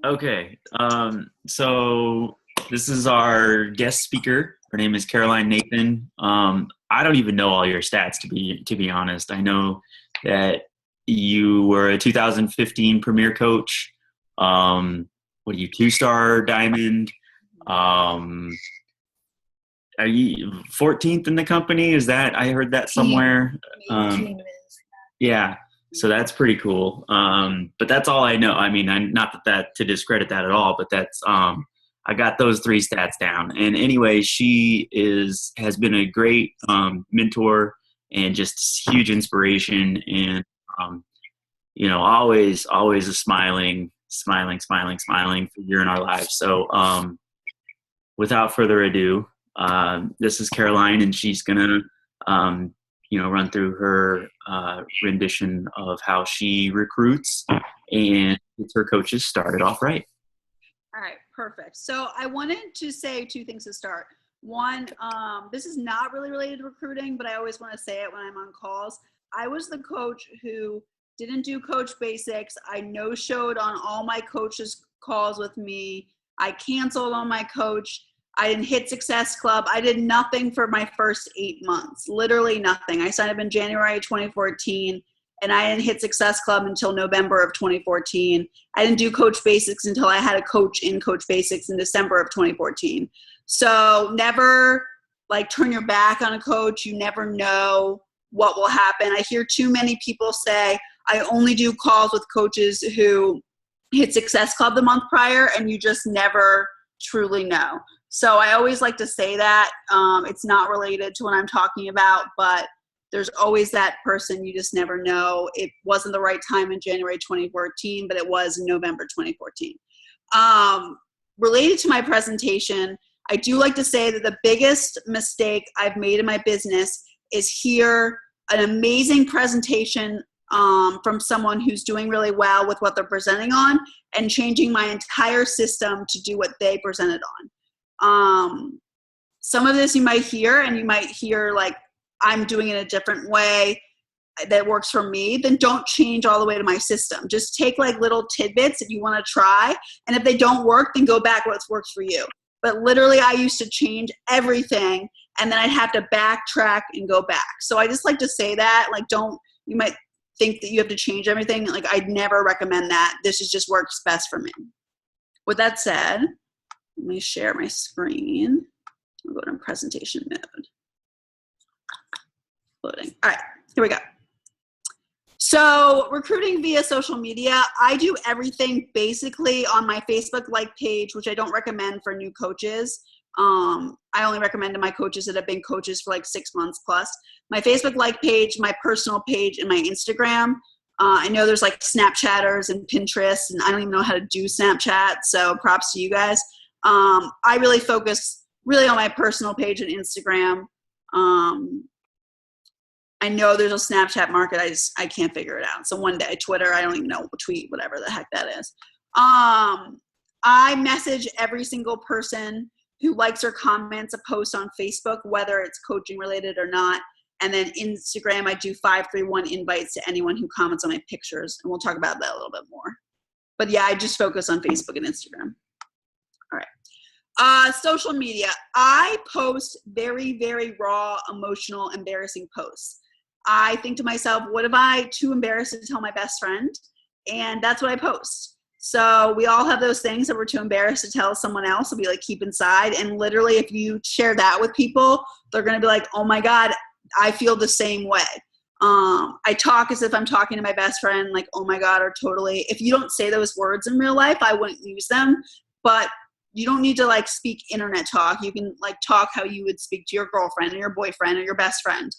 Okay. So this is our guest speaker. Her name is Caroline Nathan. I don't even know all your stats to be honest. I know that you were a 2015 Premier Coach. What are you, two-star Diamond? Um, are you 14th in the company? Is that I heard that somewhere? Um, Yeah, so that's pretty cool. But that's all I know. I mean, I'm not that to discredit that at all, but that's I got those three stats down. And anyway, she is has been a great mentor and just huge inspiration, and um, always a smiling figure in our lives. So without further ado, this is Caroline, and she's gonna um, run through her rendition of how she recruits and gets her coaches started off right. All right, perfect. So I wanted to say two things to start. One, this is not really related to recruiting, but I always want to say it when I'm on calls. I was the coach who didn't do coach basics. I no-showed on all my coaches' calls with me. I canceled on my coach. I didn't hit Success Club. I did nothing for my first 8 months, literally nothing. I signed up in January 2014, and I didn't hit Success Club until November of 2014. I didn't do Coach Basics until I had a coach in Coach Basics in December of 2014. So never turn your back on a coach. You never know what will happen. I hear too many people say, I only do calls with coaches who hit Success Club the month prior, and you just never truly know. So I always like to say that. It's not related to what I'm talking about, but there's always that person you just never know. It wasn't the right time in January 2014, but it was in November 2014. Related to my presentation, I do like to say that the biggest mistake I've made in my business is hear an amazing presentation from someone who's doing really well with what they're presenting on and changing my entire system to do what they presented on. Some of this you might hear, and you might hear I'm doing it a different way that works for me. Then don't change all the way to my system. Just take little tidbits if you want to try. And if they don't work, then go back what works for you. But literally I used to change everything, and then I'd have to backtrack and go back. So I just like to say that, you might think that you have to change everything. I'd never recommend that. This is just works best for me. With that said, let me share my screen. I'll go to presentation mode. Loading. All right, here we go. So recruiting via social media, I do everything basically on my Facebook page, which I don't recommend for new coaches. I only recommend to my coaches that have been coaches for 6 months plus. My Facebook page, my personal page, and my Instagram. I know there's Snapchatters and Pinterest, and I don't even know how to do Snapchat, so props to you guys. I really focus on my personal page and Instagram. I know there's a Snapchat market. I can't figure it out. So one day, Twitter, I don't even know, tweet, whatever the heck that is. I message every single person who likes or comments a post on Facebook, whether it's coaching related or not. And then Instagram, I do 531 invites to anyone who comments on my pictures. And we'll talk about that a little bit more. But yeah, I just focus on Facebook and Instagram. All right. Social media. I post very, very raw, emotional, embarrassing posts. I think to myself, what if I too embarrassed to tell my best friend? And that's what I post. So we all have those things that we're too embarrassed to tell someone else, and we keep inside. And literally, if you share that with people, they're going to be like, oh my God, I feel the same way. I talk as if I'm talking to my best friend, oh my God, or totally. If you don't say those words in real life, I wouldn't use them. But you don't need to speak internet talk. You can talk how you would speak to your girlfriend or your boyfriend or your best friend.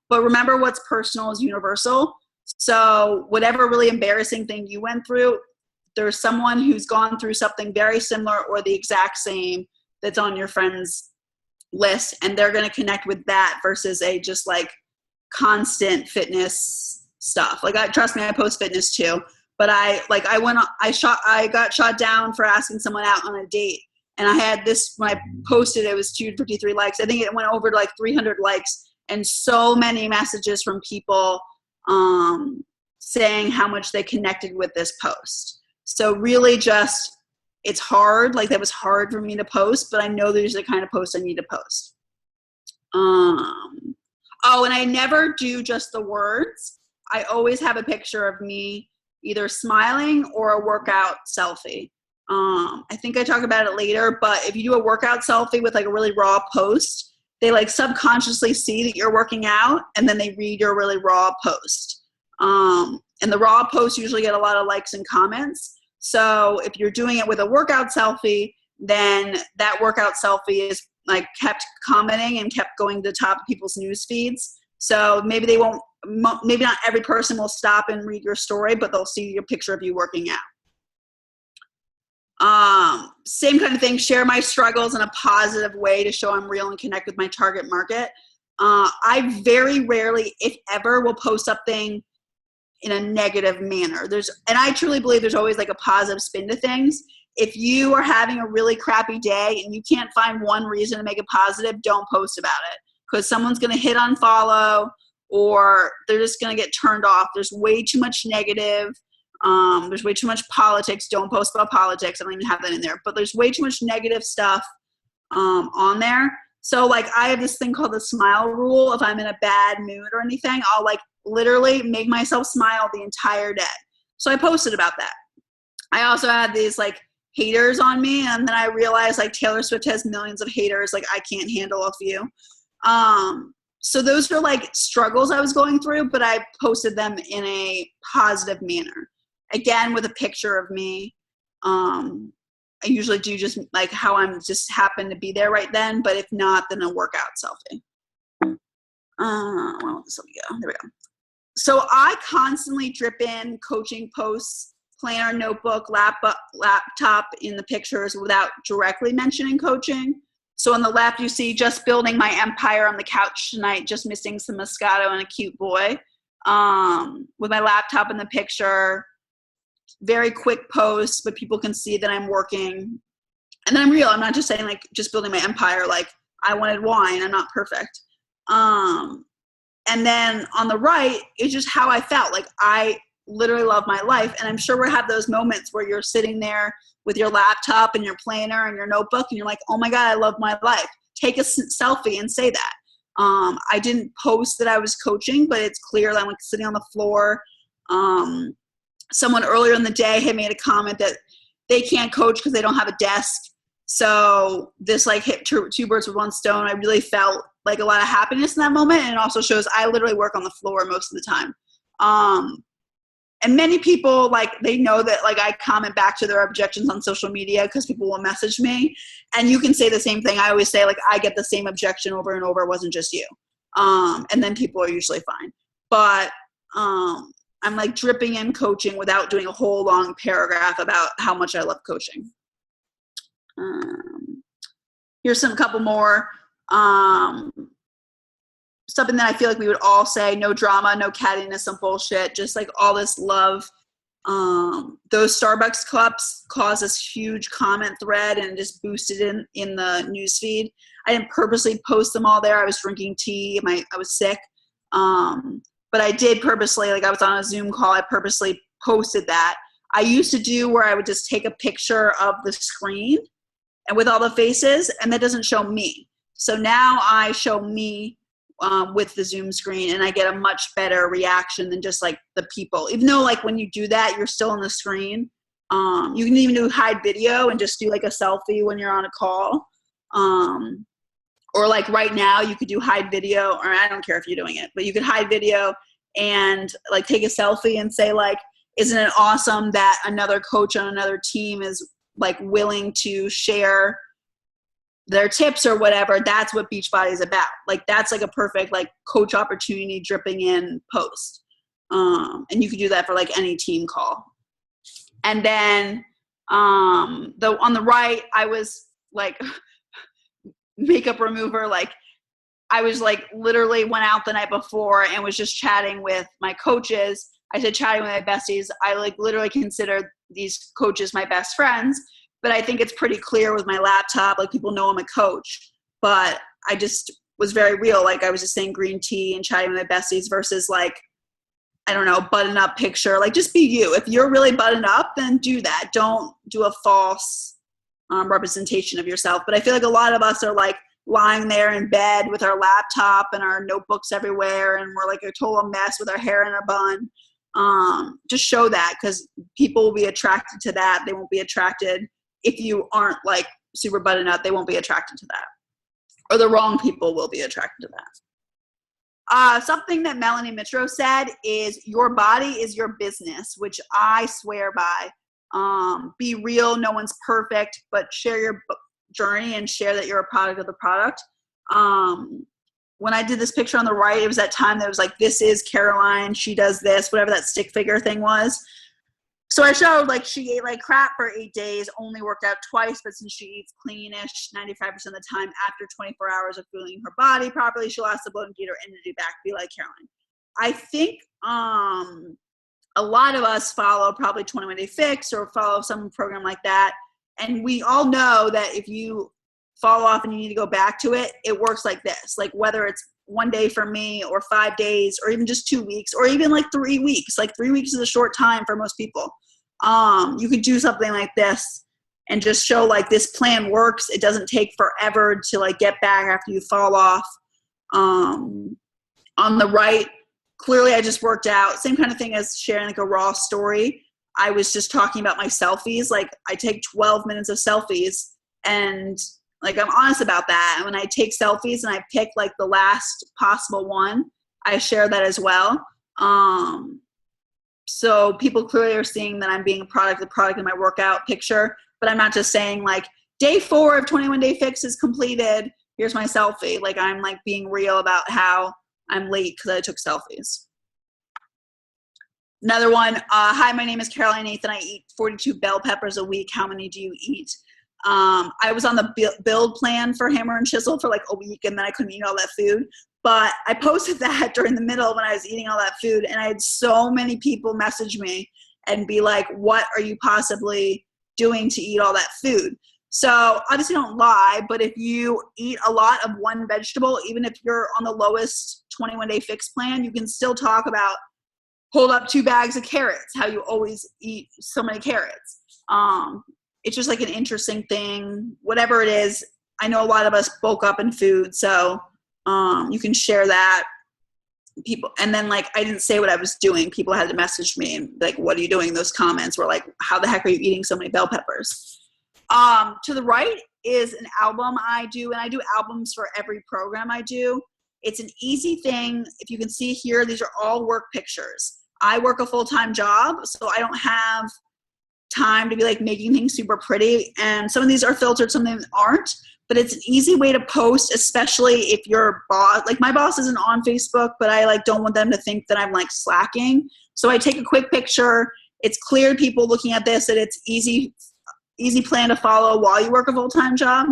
But remember, what's personal is universal. So whatever really embarrassing thing you went through, there's someone who's gone through something very similar or the exact same that's on your friend's list, and they're going to connect with that versus a just constant fitness stuff. Trust me, I post fitness too. But I got shot down for asking someone out on a date. And I had this, when I posted, it was 253 likes. I think it went over to 300 likes, and so many messages from people saying how much they connected with this post. So really just, it's hard. Like that was hard for me to post, but I know there's the kind of post I need to post. Oh, and I never do just the words. I always have a picture of me either smiling or a workout selfie. I think I talk about it later, but if you do a workout selfie with like a really raw post, they like subconsciously see that you're working out and then they read your really raw post. And the raw posts usually get a lot of likes and comments. So if you're doing it with a workout selfie, then that workout selfie is like kept commenting and kept going to the top of people's news feeds. So maybe they won't, maybe not every person will stop and read your story, but they'll see your picture of you working out. Same kind of thing, share my struggles in a positive way to show I'm real and connect with my target market. I very rarely, if ever, will post something in a negative manner. And I truly believe there's always like a positive spin to things. If you are having a really crappy day and you can't find one reason to make it positive, don't post about it, because someone's going to hit unfollow or they're just going to get turned off. There's way too much negative. There's way too much politics. Don't post about politics. I don't even have that in there, but there's way too much negative stuff on there. So like I have this thing called the smile rule. If I'm in a bad mood or anything, I'll like literally make myself smile the entire day. So I posted about that. I also had these like haters on me, and then I realized like Taylor Swift has millions of haters. Like I can't handle a few. So those are like struggles I was going through, but I posted them in a positive manner. Again, with a picture of me. I usually do just like how I'm just happen to be there right then, but if not, then a workout selfie. Where will this go? There we go. So I constantly drip in coaching posts, planner, notebook, laptop in the pictures without directly mentioning coaching. So on the left, you see just building my empire on the couch tonight, just missing some Moscato and a cute boy. With my laptop in the picture, very quick posts, but people can see that I'm working. And then I'm real. I'm not just saying like just building my empire. Like I wanted wine. I'm not perfect. And then on the right, it's just how I felt. Like I literally love my life. And I'm sure we'll have those moments where you're sitting there with your laptop and your planner and your notebook and you're like, oh my God, I love my life. Take a selfie and say that. I didn't post that I was coaching, but it's clear that I'm like sitting on the floor. Someone earlier in the day had made a comment that they can't coach because they don't have a desk. So this like hit two birds with one stone. I really felt like a lot of happiness in that moment. And it also shows I literally work on the floor most of the time. And many people, like, they know that, like, I comment back to their objections on social media because people will message me. And you can say the same thing. I always say, like, I get the same objection over and over. It wasn't just you. And then people are usually fine. But I'm, like, dripping in coaching without doing a whole long paragraph about how much I love coaching. Here's a couple more. Something that I feel like we would all say: no drama, no cattiness, some bullshit, just like all this love. Those Starbucks cups caused this huge comment thread and just boosted in the newsfeed. I didn't purposely post them all there. I was drinking tea. I was sick. But I did purposely, like I was on a Zoom call, I purposely posted that. I used to do where I would just take a picture of the screen and with all the faces, and that doesn't show me. So now I show me with the Zoom screen, and I get a much better reaction than just like the people. Even though like when you do that, you're still on the screen. You can even do hide video and just do like a selfie when you're on a call. Or like right now you could do hide video, or I don't care if you're doing it, but you could hide video and like take a selfie and say like, isn't it awesome that another coach on another team is like willing to share their tips or whatever. That's what Beachbody is about. Like that's like a perfect like coach opportunity dripping in post. And you could do that for like any team call. And then on the right, I was like makeup remover. Like I was like literally went out the night before and was just chatting with my coaches. I said chatting with my besties. I like literally consider these coaches my best friends. But I think it's pretty clear with my laptop, like people know I'm a coach, but I just was very real. Like I was just saying green tea and chatting with my besties versus like, I don't know, button up picture. Like, just be you. If you're really buttoned up, then do that. Don't do a false representation of yourself. But I feel like a lot of us are like lying there in bed with our laptop and our notebooks everywhere, and we're like a total mess with our hair in a bun. Just show that, because people will be attracted to that. They won't be attracted if you aren't like super buttoned up. They won't be attracted to that, or the wrong people will be attracted to that. Something that Melanie Mitro said is, your body is your business, which I swear by. Be real. No one's perfect, but share your journey and share that you're a product of the product. When I did this picture on the right, it was that time that was like, this is Caroline. She does this, whatever that stick figure thing was. So I showed like she ate like crap for 8 days, only worked out twice, but since she eats cleanish 95% of the time, after 24 hours of fueling her body properly, she'll ask the bloat and get her energy back. Be like Caroline. I think a lot of us follow probably 21 Day Fix or follow some program like that. And we all know that if you fall off and you need to go back to it, it works like this. Like, whether it's 1 day for me or 5 days or even just 2 weeks or even like 3 weeks. Like 3 weeks is a short time for most people. You could do something like this and just show like this plan works. It doesn't take forever to like get back after you fall off. On the right, clearly I just worked out. Same kind of thing as sharing like a raw story. I was just talking about my selfies. Like, I take 12 minutes of selfies, and like, I'm honest about that. And when I take selfies and I pick like the last possible one, I share that as well. So people clearly are seeing that I'm being a product of the product in my workout picture, but I'm not just saying like, day 4 of 21 Day Fix is completed. Here's my selfie. Like, I'm like being real about how I'm late because I took selfies. Another one. Hi, my name is Caroline Nathan. I eat 42 bell peppers a week. How many do you eat? I was on the build plan for Hammer and Chisel for like a week, and then I couldn't eat all that food. But I posted that during the middle when I was eating all that food, and I had so many people message me and be like, what are you possibly doing to eat all that food? So obviously don't lie, but if you eat a lot of one vegetable, even if you're on the lowest 21 Day Fix plan, you can still talk about hold up 2 bags of carrots, how you always eat so many carrots. It's just like an interesting thing, whatever it is. I know a lot of us bulk up in food, so you can share that. People, and then like, I didn't say what I was doing. People had to message me and like, what are you doing? Those comments were like, how the heck are you eating so many bell peppers? To the right is an album I do, and I do albums for every program I do. It's an easy thing. If you can see here, these are all work pictures. I work a full-time job, so I don't have time to be like making things super pretty. And some of these are filtered, some of them aren't, but it's an easy way to post, especially if your boss, like my boss isn't on Facebook, but I like don't want them to think that I'm like slacking. So I take a quick picture. It's clear to people looking at this that it's easy plan to follow while you work a full-time job.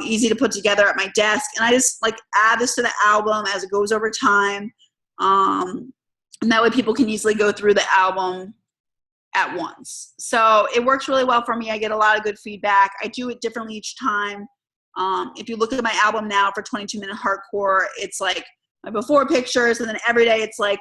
Easy to put together at my desk. And I just like add this to the album as it goes over time. And that way people can easily go through the album at once. So it works really well for me. I get a lot of good feedback. I do it differently each time. If you look at my album now for 22 Minute Hardcore, it's like my before pictures, and then every day it's like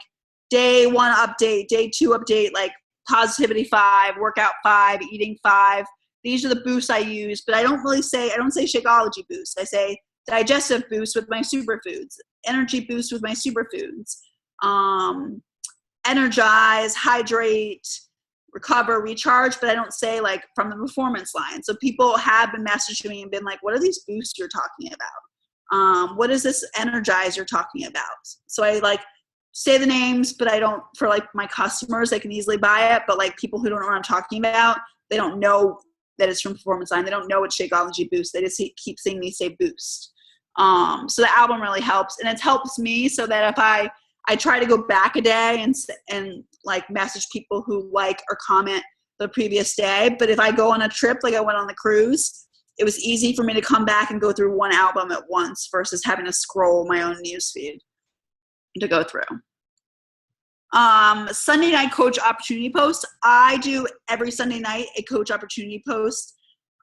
day 1 update, day 2 update, like positivity 5, workout 5, eating 5. These are the boosts I use, but I don't say Shakeology boost. I say digestive boost with my superfoods, energy boost with my superfoods, energize, hydrate, recover, recharge, but I don't say like from the performance line. So people have been messaging me and been like, what are these boosts you're talking about? What is this energize you're talking about? So I like say the names, but I don't, for like my customers, they can easily buy it. But like people who don't know what I'm talking about, they don't know that it's from Performance Line. They don't know it's Shakeology Boost. They just keep seeing me say boost. So the album really helps, and it helps me so that if I try to go back a day and like message people who like or comment the previous day. But if I go on a trip, like I went on the cruise, it was easy for me to come back and go through one album at once versus having to scroll my own newsfeed to go through. Sunday night coach opportunity post. I do every Sunday night a coach opportunity post.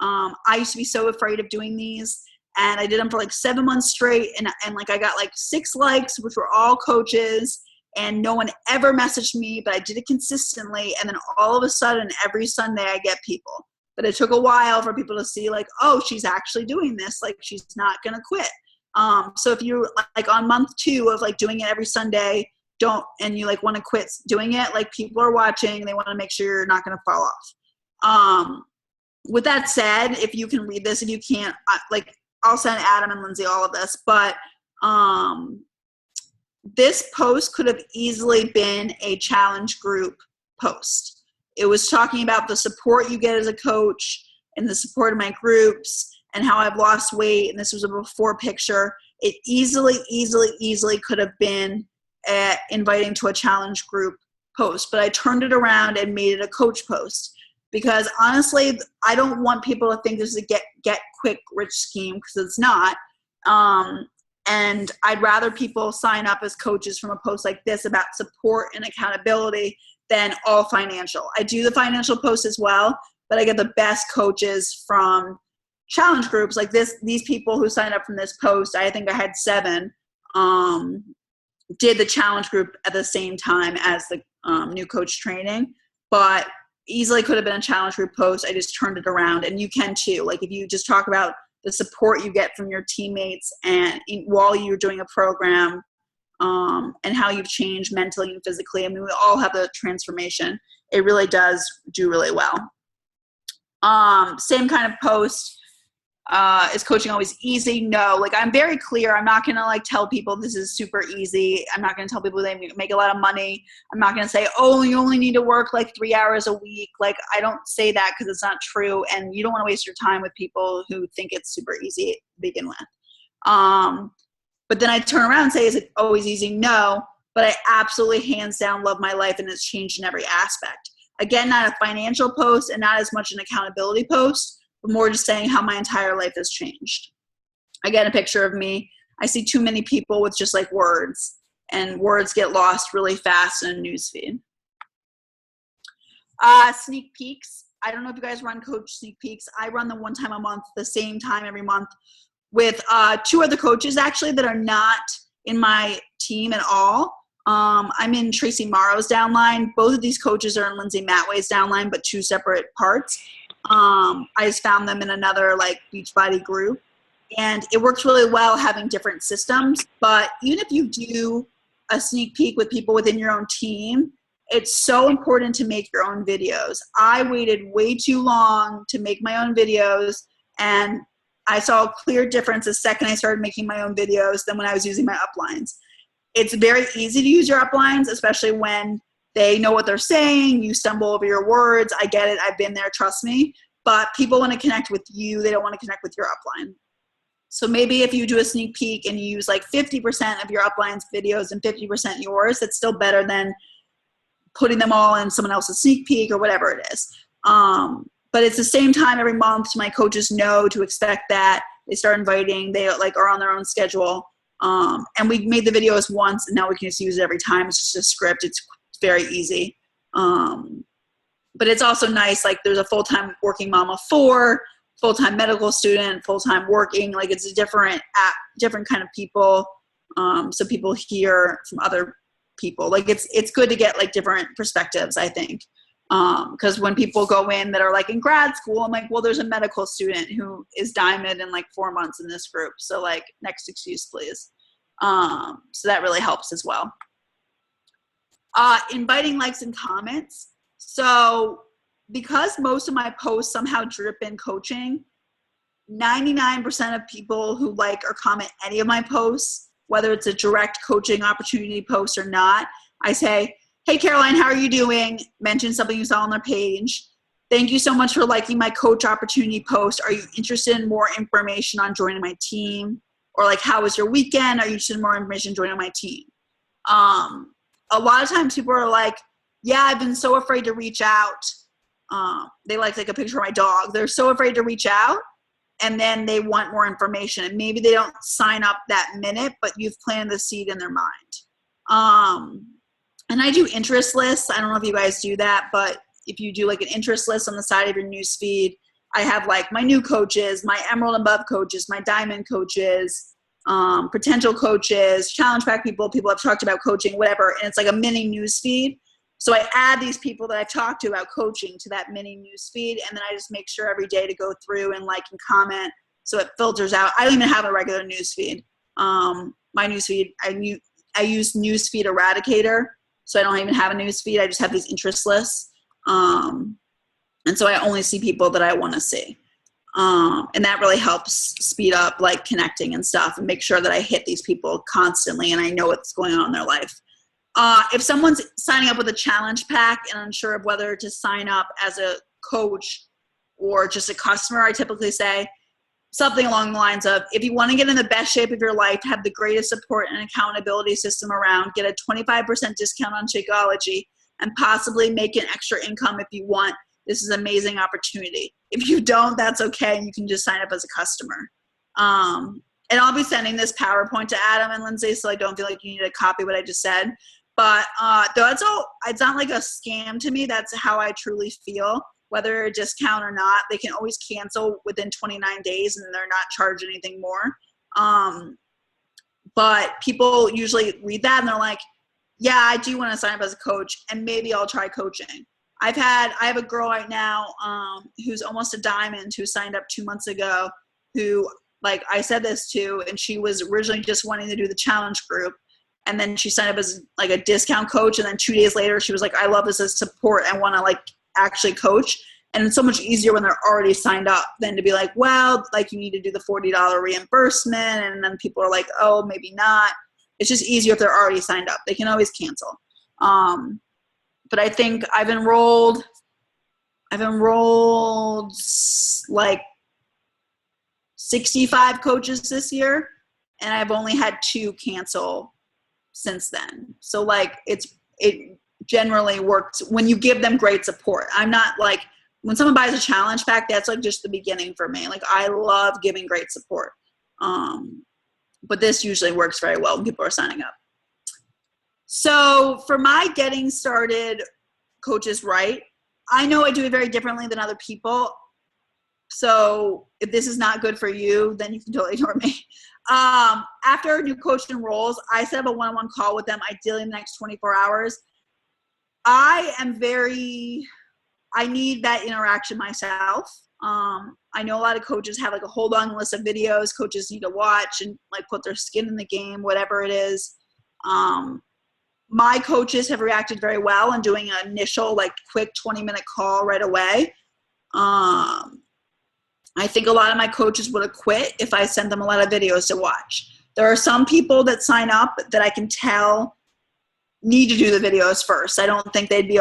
I used to be so afraid of doing these, and I did them for like 7 months straight, and like I got like 6 likes, which were all coaches, and no one ever messaged me, but I did it consistently. And then all of a sudden, every Sunday I get people. But it took a while for people to see like, oh, she's actually doing this. Like, she's not going to quit. So if you're like on month 2 of like doing it every Sunday, and you like want to quit doing it, like people are watching, they want to make sure you're not going to fall off. With that said, if you can read this, if you can't, like I'll send Adam and Lindsay all of this, but this post could have easily been a challenge group post. It was talking about the support you get as a coach and the support of my groups and how I've lost weight. And this was a before picture. It easily could have been inviting to a challenge group post, but I turned it around and made it a coach post because honestly, I don't want people to think this is a get quick rich scheme because it's not. And I'd rather people sign up as coaches from a post like this about support and accountability than all financial. I do the financial post as well, but I get the best coaches from challenge groups like this. These people who signed up from this post, I think I had 7, did the challenge group at the same time as the new coach training, but easily could have been a challenge group post. I just turned it around, and you can too. Like if you just talk about the support you get from your teammates and while you're doing a program, and how you've changed mentally and physically. I mean, we all have the transformation. It really does do really well. Same kind of post. Is coaching always easy? No. Like I'm very clear. I'm not going to like tell people this is super easy. I'm not going to tell people they make a lot of money. I'm not going to say, oh, you only need to work like 3 hours a week. Like I don't say that because it's not true. And you don't want to waste your time with people who think it's super easy to begin with. But then I turn around and say, is it always easy? No, but I absolutely hands down love my life and it's changed in every aspect. Again, not a financial post and not as much an accountability post, but more just saying how my entire life has changed. I get a picture of me. I see too many people with just like words, and words get lost really fast in a newsfeed. Sneak peeks. I don't know if you guys run coach sneak peeks. I run them one time a month, the same time every month, with 2 other coaches actually that are not in my team at all. I'm in Tracy Morrow's downline. Both of these coaches are in Lindsay Matway's downline, but 2 separate parts. I just found them in another like Beachbody group, and it works really well having different systems. But even if you do a sneak peek with people within your own team, it's so important to make your own videos. I waited way too long to make my own videos, and I saw a clear difference the second I started making my own videos than when I was using my uplines. It's very easy to use your uplines, especially when they know what they're saying. You stumble over your words. I get it. I've been there. Trust me. But people want to connect with you. They don't want to connect with your upline. So maybe if you do a sneak peek and you use like 50% of your uplines videos and 50% yours, it's still better than putting them all in someone else's sneak peek or whatever it is. But it's the same time every month. My coaches know to expect that. They start inviting. They like are on their own schedule. And we made the videos once, and now we can just use it every time. It's just a script. It's very easy. But it's also nice. Like there's a full-time working mom of 4, full-time medical student, full-time working. Like it's a different kind of people. So people hear from other people. Like it's good to get like different perspectives, I think. Because when people go in that are like in grad school, I'm like, well, there's a medical student who is diamond in like 4 months in this group. So like next excuse, please. So that really helps as well. Inviting likes and comments. So because most of my posts somehow drip in coaching, 99% of people who like or comment any of my posts, whether it's a direct coaching opportunity post or not, I say, hey, Caroline, how are you doing? Mention something you saw on their page. Thank you so much for liking my coach opportunity post. Are you interested in more information on joining my team? Or like, how was your weekend? Are you interested in more information on joining my team? A lot of times people are like, yeah, I've been so afraid to reach out. They like take a picture of my dog. They're so afraid to reach out, and then they want more information. And maybe they don't sign up that minute, but you've planted the seed in their mind. And I do interest lists. I don't know if you guys do that, but if you do like an interest list on the side of your news feed, I have like my new coaches, my Emerald and Above coaches, my Diamond coaches, potential coaches, challenge pack people I've talked about coaching, whatever. And it's like a mini news feed. So I add these people that I've talked to about coaching to that mini news feed. And then I just make sure every day to go through and like and comment. So it filters out. I don't even have a regular news feed. My news feed, I use Newsfeed Eradicator. So I don't even have a news feed. I just have these interest lists. And so I only see people that I want to see. And that really helps speed up like connecting and stuff and make sure that I hit these people constantly and I know what's going on in their life. If someone's signing up with a challenge pack and unsure of whether to sign up as a coach or just a customer, I typically say something along the lines of, if you want to get in the best shape of your life, have the greatest support and accountability system around, get a 25% discount on Shakeology, and possibly make an extra income if you want, this is an amazing opportunity. If you don't, that's okay. You can just sign up as a customer. And I'll be sending this PowerPoint to Adam and Lindsay, so I don't feel like you need to copy what I just said. But that's all. It's not like a scam to me. That's how I truly feel. Whether a discount or not, they can always cancel within 29 days and they're not charged anything more. But people usually read that and they're like, yeah, I do want to sign up as a coach and maybe I'll try coaching. I have a girl right now who's almost a diamond who signed up 2 months ago who, like I said this to, and she was originally just wanting to do the challenge group. And then she signed up as like a discount coach. And then 2 days later, she was like, I love this as support. I want to like actually coach. And it's so much easier when they're already signed up than to be like, well, like you need to do the $40 reimbursement. And then people are like, oh, maybe not. It's just easier if they're already signed up. They can always cancel. But I think I've enrolled like 65 coaches this year, and I've only had 2 cancel since then. So like it generally works when you give them great support. I'm not like, when someone buys a challenge pack, that's like just the beginning for me. Like I love giving great support. But this usually works very well when people are signing up. So for my getting started Coaches Right, I know I do it very differently than other people. So if this is not good for you, then you can totally ignore me. After a new coach enrolls, I set up a one-on-one call with them, ideally in the next 24 hours. I need that interaction myself. I know a lot of coaches have like a hold on list of videos coaches need to watch and like put their skin in the game, whatever it is. My coaches have reacted very well and doing an initial like quick 20-minute call right away. I think a lot of my coaches would have quit if I sent them a lot of videos to watch. There are some people that sign up that I can tell need to do the videos first. I don't think they'd be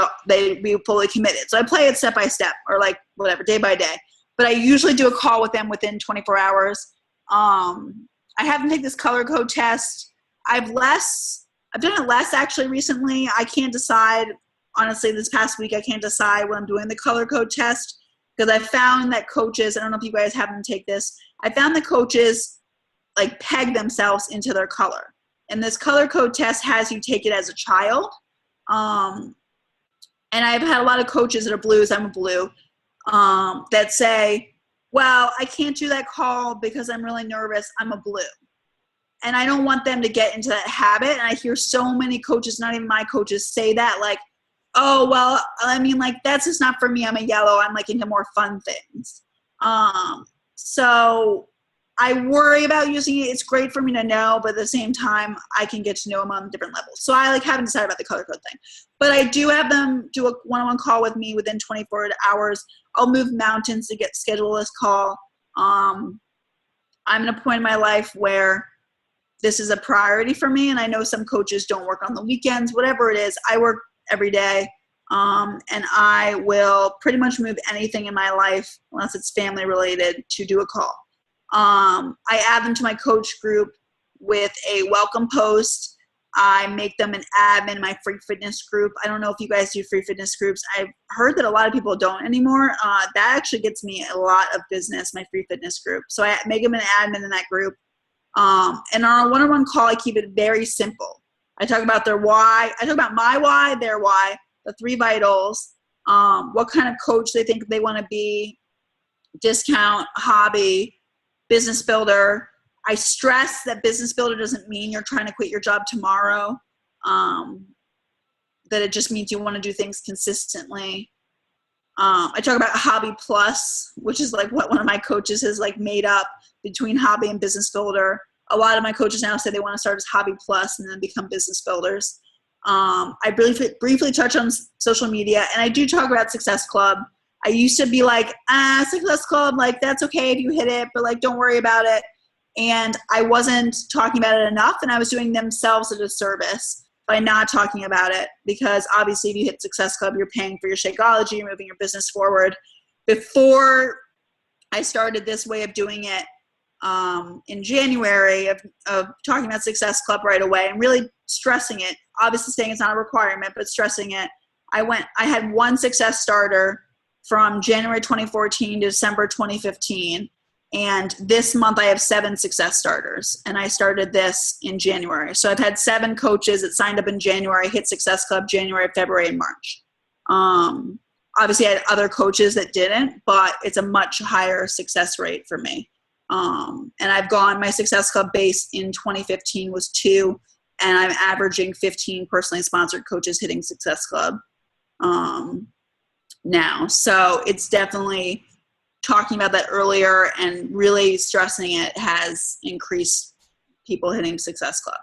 fully committed. So I play it step by step or like whatever, day by day. But I usually do a call with them within 24 hours. I have them take this color code test. I've done it less actually recently. I can't decide. Honestly, this past week, I can't decide when I'm doing the color code test because I found that coaches, I don't know if you guys have them take this, I found that coaches like peg themselves into their color. And this color code test has you take it as a child. And I've had a lot of coaches that are blues, I'm a blue, that say, well, I can't do that call because I'm really nervous, I'm a blue. And I don't want them to get into that habit. And I hear so many coaches, not even my coaches, say that like, oh, well, I mean, like, that's just not for me. I'm a yellow. I'm like into more fun things. So I worry about using it. It's great for me to know, but at the same time, I can get to know them on different levels. So I like haven't decided about the color code thing, but I do have them do a one-on-one call with me within 24 hours. I'll move mountains to schedule this call. I'm in a point in my life where this is a priority for me. And I know some coaches don't work on the weekends, whatever it is. I work every day. And I will pretty much move anything in my life, unless it's family related, to do a call. I add them to my coach group with a welcome post. I make them an admin in my free fitness group. I don't know if you guys do free fitness groups. I've heard that a lot of people don't anymore. That actually gets me a lot of business, my free fitness group. So I make them an admin in that group. And on a one-on-one call, I keep it very simple. I talk about their why. I talk about my why, their why, the 3 vitals, what kind of coach they think they want to be, discount, hobby, business builder. I stress that business builder doesn't mean you're trying to quit your job tomorrow. That it just means you want to do things consistently. I talk about Hobby Plus, which is like what one of my coaches has like made up between hobby and business builder. A lot of my coaches now say they want to start as Hobby Plus and then become business builders. I briefly touch on social media, and I do talk about Success Club. I used to be like, Success Club, like that's okay if you hit it, but like don't worry about it. And I wasn't talking about it enough, and I was doing themselves a disservice by not talking about it, because obviously if you hit Success Club, you're paying for your Shakeology, you're moving your business forward. Before I started this way of doing it in January of talking about Success Club right away and really stressing it, obviously saying it's not a requirement, but stressing it, I had one success starter from January 2014 to December 2015. And this month I have 7 success starters, and I started this in January. So I've had 7 coaches that signed up in January, hit Success Club January, February, and March. Obviously I had other coaches that didn't, but it's a much higher success rate for me. And my Success Club base in 2015 was 2, and I'm averaging 15 personally sponsored coaches hitting Success Club now. So it's definitely, talking about that earlier and really stressing it has increased people hitting Success Club.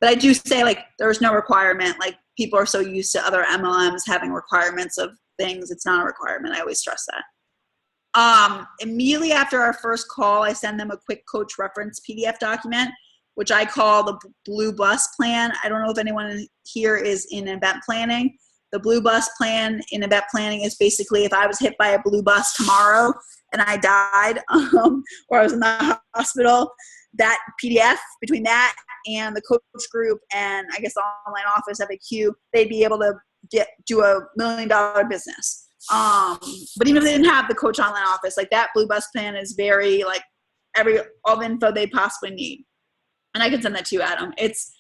But I do say, like, there's no requirement. Like, people are so used to other MLMs having requirements of things. It's not a requirement. I always stress that. Immediately after our first call, I send them a quick coach reference PDF document, which I call the Blue Bus Plan. I don't know if anyone here is in event planning. The Blue Bus Plan in event planning is basically if I was hit by a blue bus tomorrow and I died, or I was in the hospital, that PDF, between that and the coach group and I guess the online office FAQ, they'd be able to do a $1 million business. But even if they didn't have the coach online office, like that Blue Bus Plan is very like all the info they possibly need. And I can send that to you, Adam. It's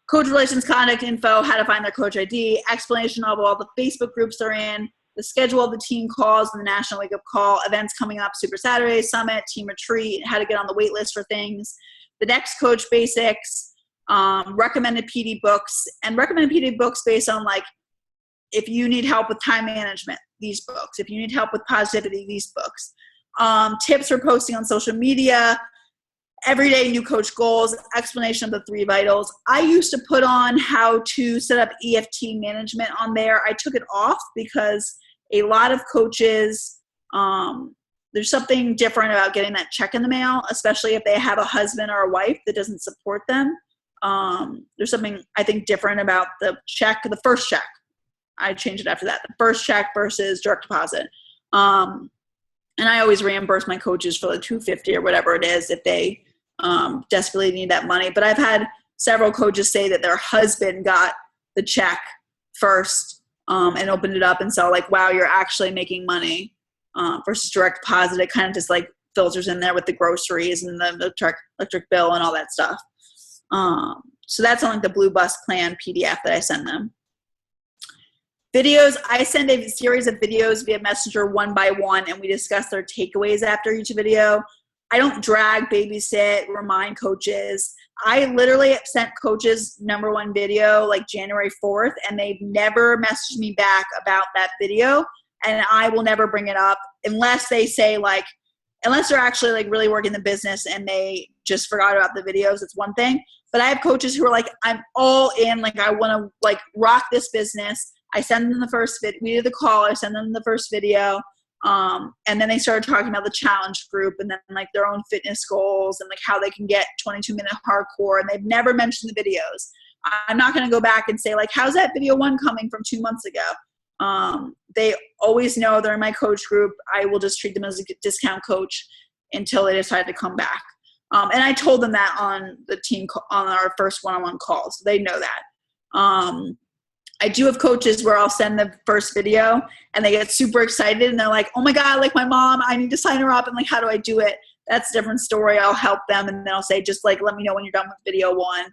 coach relations, contact info, how to find their coach ID, explanation of all the Facebook groups they're in, the schedule of the team calls and the National Wake Up Call, events coming up, Super Saturday, Summit, Team Retreat, how to get on the wait list for things, the next coach basics, recommended PD books, and recommended PD books based on like, if you need help with time management, these books. If you need help with positivity, these books. Tips for posting on social media, everyday new coach goals, explanation of the 3 vitals. I used to put on how to set up EFT management on there. I took it off because a lot of coaches, there's something different about getting that check in the mail, especially if they have a husband or a wife that doesn't support them. There's something I think different about the first check. I changed it after that. The first check versus direct deposit. And I always reimburse my coaches for the $250 or whatever it is if they desperately need that money. But I've had several coaches say that their husband got the check first and opened it up and saw like, wow, you're actually making money versus direct deposit. It kind of just like filters in there with the groceries and the electric bill and all that stuff. So that's on like the Blue Bus Plan PDF that I send them. Videos, I send a series of videos via Messenger one by one, and we discuss their takeaways after each video. I don't drag, babysit, remind coaches. I literally sent coaches #1 video like January 4th, and they've never messaged me back about that video, and I will never bring it up unless they say like, unless they're actually like really working the business and they just forgot about the videos. It's one thing. But I have coaches who are like, I'm all in, like I want to like rock this business. I send them the first video. We did the call. I send them the first video. And then they started talking about the challenge group and then like their own fitness goals and like how they can get 22-minute hardcore. And they've never mentioned the videos. I'm not going to go back and say like, how's that video 1 coming from 2 months ago? They always know they're in my coach group. I will just treat them as a discount coach until they decide to come back. And I told them that on the team, on our first one-on-one call. So they know that. I do have coaches where I'll send the first video and they get super excited and they're like, oh my God, like my mom, I need to sign her up. And like, how do I do it? That's a different story. I'll help them. And then I'll say, just like, let me know when you're done with video 1.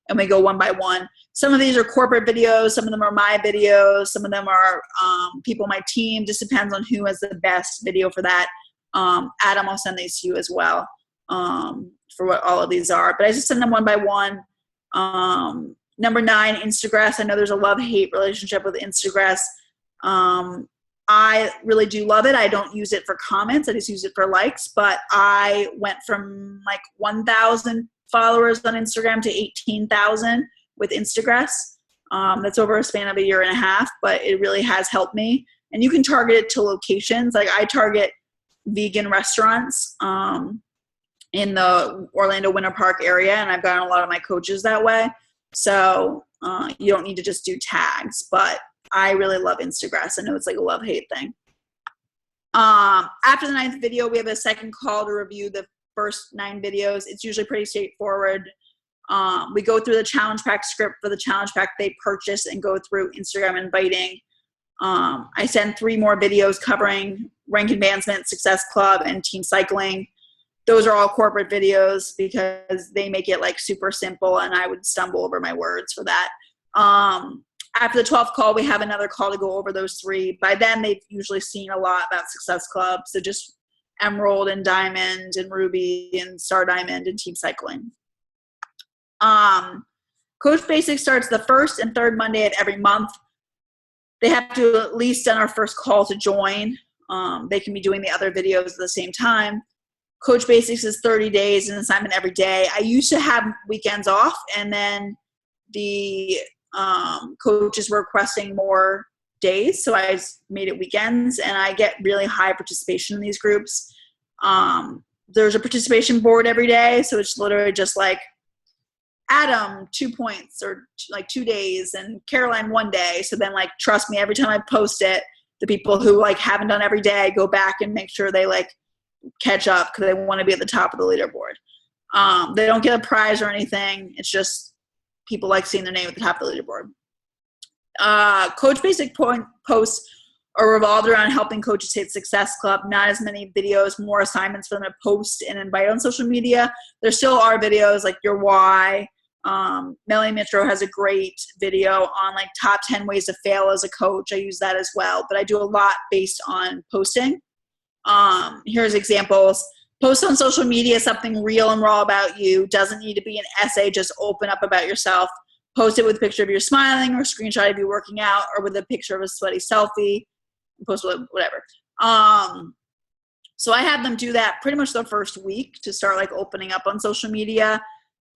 And we go one by one. Some of these are corporate videos. Some of them are my videos. Some of them are people on my team. Just depends on who has the best video for that. Adam, I'll send these to you as well. for what all of these are, but I just send them one by one. Number 9, Instagress. I know there's a love-hate relationship with Instagress. I really do love it. I don't use it for comments. I just use it for likes, but I went from like 1,000 followers on Instagram to 18,000 with Instagress. That's over a span of 1.5 years, but it really has helped me. And you can target it to locations. Like I target vegan restaurants in the Orlando Winter Park area, and I've gotten a lot of my coaches that way. So you don't need to just do tags, but I really love Instagress. I know it's like a love-hate thing. After the 9th video, we have a second call to review the first 9 videos. It's usually pretty straightforward. We go through the challenge pack script for the challenge pack they purchase and go through Instagram inviting. I send 3 more videos covering rank advancement, Success Club, and team cycling. Those are all corporate videos because they make it like super simple, and I would stumble over my words for that. After the 12th call, we have another call to go over those 3. By then, they've usually seen a lot about Success Club, so just Emerald and Diamond and Ruby and Star Diamond and team cycling. Coach Basics starts the 1st and 3rd Monday of every month. They have to at least done our first call to join. They can be doing the other videos at the same time. Coach Basics is 30 days, an assignment every day. I used to have weekends off, and then the coaches were requesting more days, so I made it weekends, and I get really high participation in these groups. There's a participation board every day, so it's literally just like Adam 2 points or like 2 days, and Caroline 1 day. So then, like, trust me, every time I post it, the people who like haven't done every day go back and make sure they like catch up because they want to be at the top of the leaderboard. They don't get a prize or anything. It's just people like seeing their name at the top of the leaderboard. Coach Basic posts are revolved around helping coaches hit Success Club. Not as many videos, more assignments for them to post and invite on social media. There still are videos like your why. Melanie Mitro has a great video on like top 10 ways to fail as a coach. I use that as well, but I do a lot based on posting. Here's examples. Post on social media something real and raw about you. Doesn't need to be an essay, just open up about yourself. Post it with a picture of you smiling or a screenshot of you working out or with a picture of a sweaty selfie. Post whatever. So I had them do that pretty much the first week to start like opening up on social media.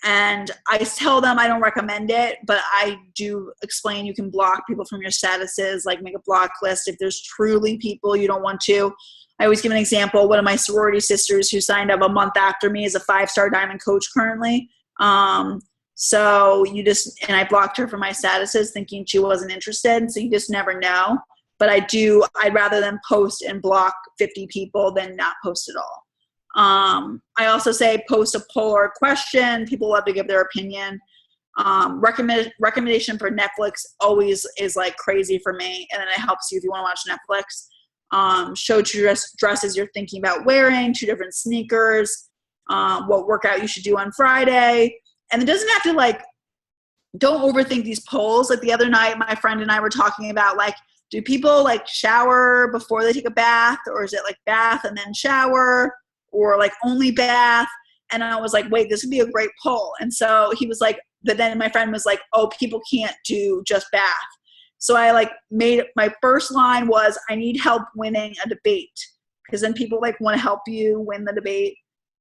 And I tell them I don't recommend it, but I do explain you can block people from your statuses, like make a block list if there's truly people you don't want to. I always give an example. One of my sorority sisters who signed up a month after me is a 5-star diamond coach currently. So and I blocked her from my statuses thinking she wasn't interested. So you just never know. But I'd rather than post and block 50 people than not post at all. I also say post a poll or a question. People love to give their opinion. Recommendation for Netflix always is like crazy for me. And then it helps you if you want to watch Netflix. Show 2 dresses you're thinking about wearing, 2 different sneakers, what workout you should do on Friday. And it doesn't have to like, don't overthink these polls. Like the other night, my friend and I were talking about like, do people like shower before they take a bath, or is it like bath and then shower, or like only bath? And I was like, wait, this would be a great poll. And so he was like, but then my friend was like, oh, people can't do just bath. So I like made my first line was, I need help winning a debate, because then people like want to help you win the debate.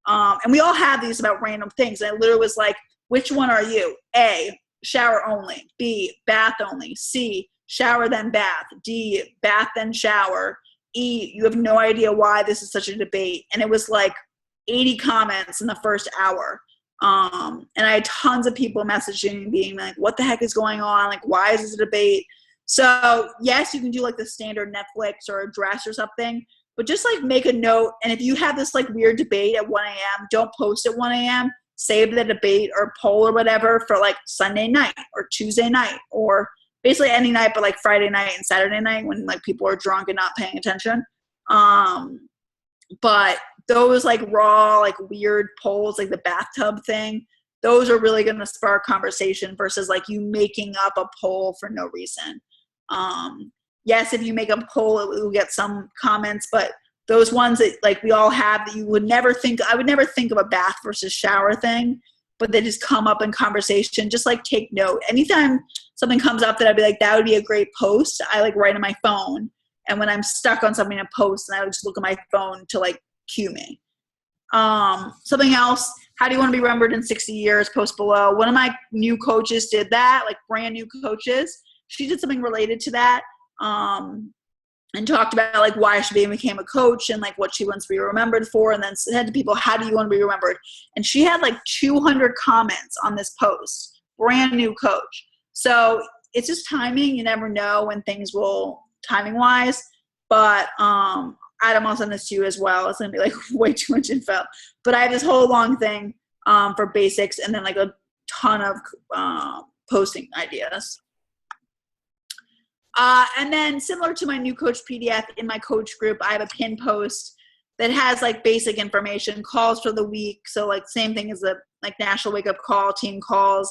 And we all have these about random things. And I literally was like, which one are you? A, shower only. B, bath only. C, shower then bath. D, bath then shower. E, you have no idea why this is such a debate. And it was like 80 comments in the first hour. And I had tons of people messaging being like, what the heck is going on? Like, why is this a debate? So yes, you can do like the standard Netflix or a dress or something, but just like make a note. And if you have this like weird debate at 1 a.m., don't post at 1 a.m. Save the debate or poll or whatever for like Sunday night or Tuesday night, or basically any night, but like Friday night and Saturday night when like people are drunk and not paying attention. But those like raw, like weird polls, like the bathtub thing, those are really going to spark conversation versus like you making up a poll for no reason. Yes, if you make a poll, it will get some comments, but those ones that like we all have that you would never think, I would never think of a bath versus shower thing, but they just come up in conversation. Just like take note. Anytime something comes up that I'd be like, that would be a great post, I like write on my phone. And when I'm stuck on something to post, and I would just look at my phone to like cue me. Something else, how do you want to be remembered in 60 years? Post below. One of my new coaches did that, like brand new coaches. She did something related to that. And talked about like why she became a coach and like what she wants to be remembered for. And then said to people, how do you want to be remembered? And she had like 200 comments on this post, brand new coach. So it's just timing. You never know when things will, timing wise, but, Adam, I'll send this to you as well. It's going to be like way too much info, but I have this whole long thing, for basics and then like a ton of, posting ideas. And then similar to my new coach PDF in my coach group, I have a pin post that has like basic information, calls for the week. So like same thing as the like national wake up call, team calls.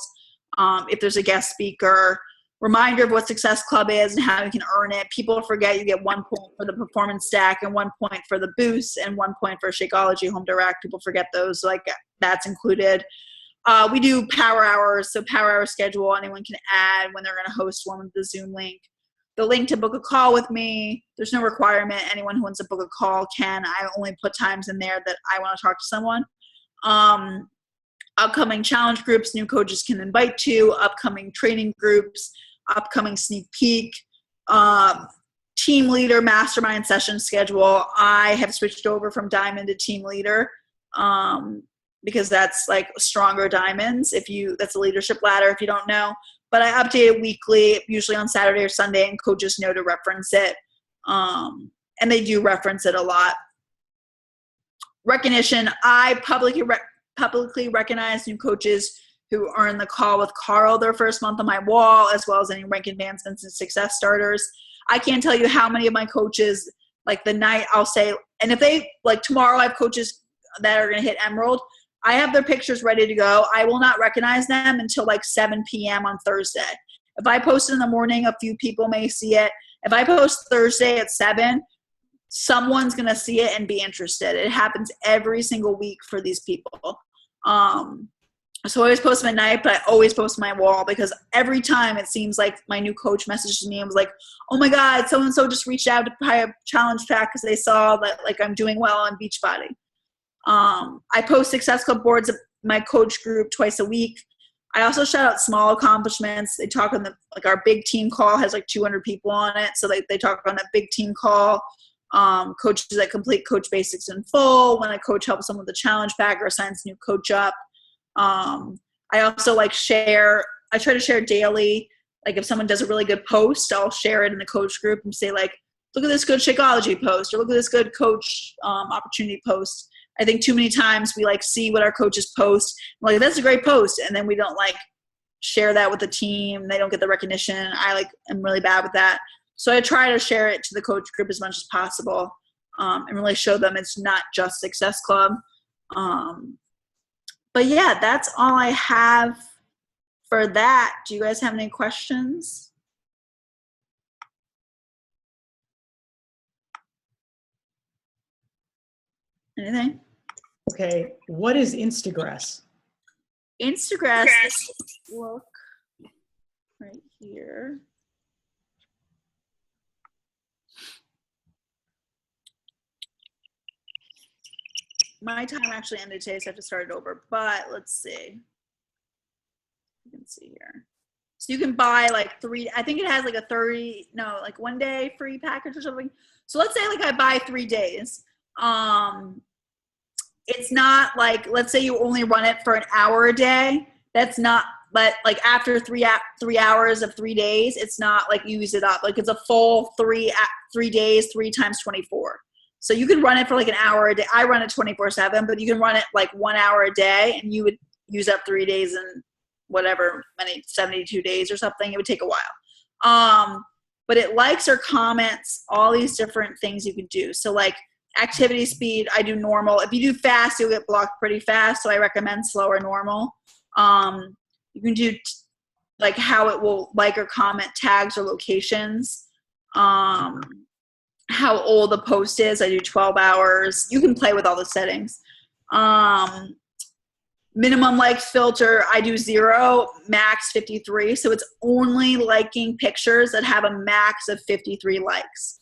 If there's a guest speaker, reminder of what Success Club is and how you can earn it. People forget you get 1 point for the performance stack and 1 point for the boost and 1 point for Shakeology Home Direct. People forget those. So like that's included. We do power hours. So power hour schedule, anyone can add when they're going to host one with the Zoom link. The link to book a call with me, there's no requirement. Anyone who wants to book a call can. I only put times in there that I want to talk to someone. Upcoming challenge groups new coaches can invite to, upcoming training groups, upcoming sneak peek, team leader mastermind session schedule. I have switched over from diamond to team leader because that's like stronger diamonds. That's a leadership ladder if you don't know. But I update it weekly, usually on Saturday or Sunday, and coaches know to reference it. And they do reference it a lot. Recognition, I publicly recognize new coaches who are in the call with Carl their first month on my wall, as well as any rank advancements and success starters. I can't tell you how many of my coaches, like the night I'll say, and if they, like tomorrow I have coaches that are going to hit Emerald, I have their pictures ready to go. I will not recognize them until like 7 p.m. on Thursday. If I post in the morning, a few people may see it. If I post Thursday at 7, someone's going to see it and be interested. It happens every single week for these people. So I always post them at night, but I always post my wall because every time it seems like my new coach messages me and was like, oh my God, so-and-so just reached out to buy a challenge pack because they saw that like I'm doing well on Beachbody. I post Success Club boards of my coach group twice a week. I also shout out small accomplishments. They talk on like our big team call has like 200 people on it. So they talk on that big team call. Coaches that complete coach basics in full, when a coach helps them with a challenge pack or signs a new coach up. I also like I try to share daily. Like if someone does a really good post, I'll share it in the coach group and say like, look at this good Shakeology post or look at this good coach opportunity post. I think too many times we like see what our coaches post. We're like, that's a great post. And then we don't like share that with the team. They don't get the recognition. I am really bad with that. So I try to share it to the coach group as much as possible and really show them it's not just Success Club. But yeah, that's all I have for that. Do you guys have any questions? Anything? Okay, what is Instagress? Instagress, look right here. My time actually ended today, so I have to start it over. But let's see. You can see here. So you can buy like 3, I think it has like like 1 day free package or something. So let's say like I buy 3 days. It's not like, let's say you only run it for an hour a day. That's not, but like after 3 hours of 3 days, it's not like you use it up. Like it's a full 3 days, 3 times 24. So you can run it for like an hour a day. I run it 24/7, but you can run it like 1 hour a day and you would use up 3 days and whatever, 72 days or something. It would take a while. But it likes or comments all these different things you can do. So like activity speed, I do normal. If you do fast, you'll get blocked pretty fast. So I recommend slow or normal. You can do like how it will like or comment tags or locations. how old the post is. I do 12 hours. You can play with all the settings. Minimum like filter, I do 0, max 53. So it's only liking pictures that have a max of 53 likes.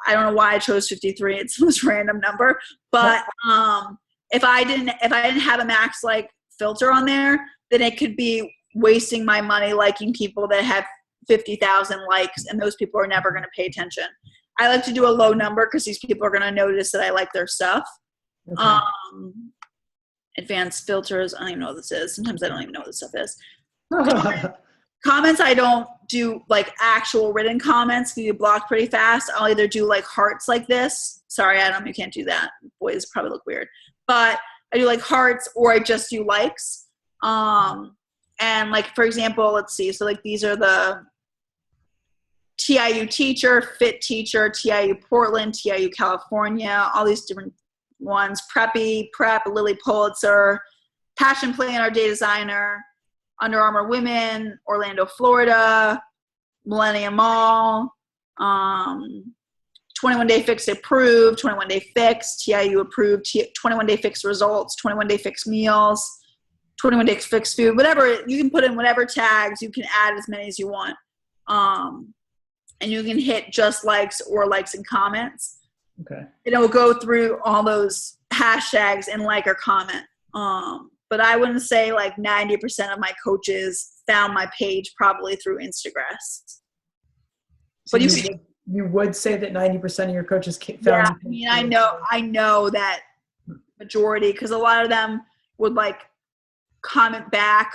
I don't know why I chose 53. It's the most random number. But if I didn't have a max like filter on there, then it could be wasting my money liking people that have 50,000 likes, and those people are never going to pay attention. I like to do a low number because these people are going to notice that I like their stuff. Okay. Advanced filters, I don't even know what this is. Sometimes I don't even know what this stuff is. Comments, I don't do like actual written comments. You get blocked pretty fast. I'll either do like hearts like this. Sorry, Adam, you can't do that. Boys probably look weird. But I do like hearts, or I just do likes. And like, for example, let's see. So like these are the TIU teacher, fit teacher, TIU Portland, TIU California, all these different ones. Preppy, Prep, Lily Pulitzer, Passion Planner, Day Designer, Under Armour Women, Orlando, Florida, Millennium Mall, 21 Day Fix approved, 21 Day Fix, TIU approved, 21 Day Fix results, 21 Day Fix meals, 21 Day Fix food, whatever. You can put in whatever tags. You can add as many as you want. And you can hit just likes or likes and comments. Okay. And it will go through all those hashtags and like or comment. But I wouldn't say like 90% of my coaches found my page probably through Instagress. So But you would say that 90% of your coaches found yeah, you. I mean, I know that majority, because a lot of them would like comment back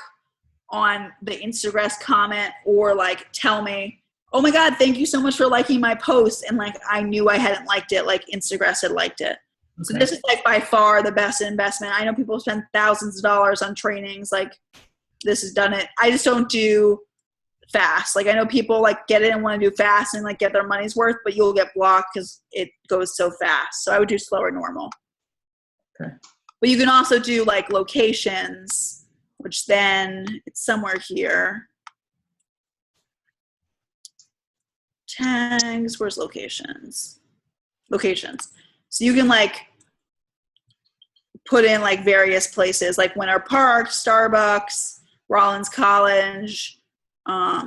on the Instagress comment, or like tell me, oh my God, thank you so much for liking my post. And like, I knew I hadn't liked it, like Instagress had liked it. Okay. So this is like by far the best investment. I know people spend thousands of dollars on trainings. Like this has done it. I just don't do fast. Like I know people like get it and want to do fast and like get their money's worth, but you'll get blocked because it goes so fast. So I would do slower normal. Okay. But you can also do like locations, which then it's somewhere here. Tags, where's locations? Locations. So you can like put in like various places like Winter Park, Starbucks, Rollins College,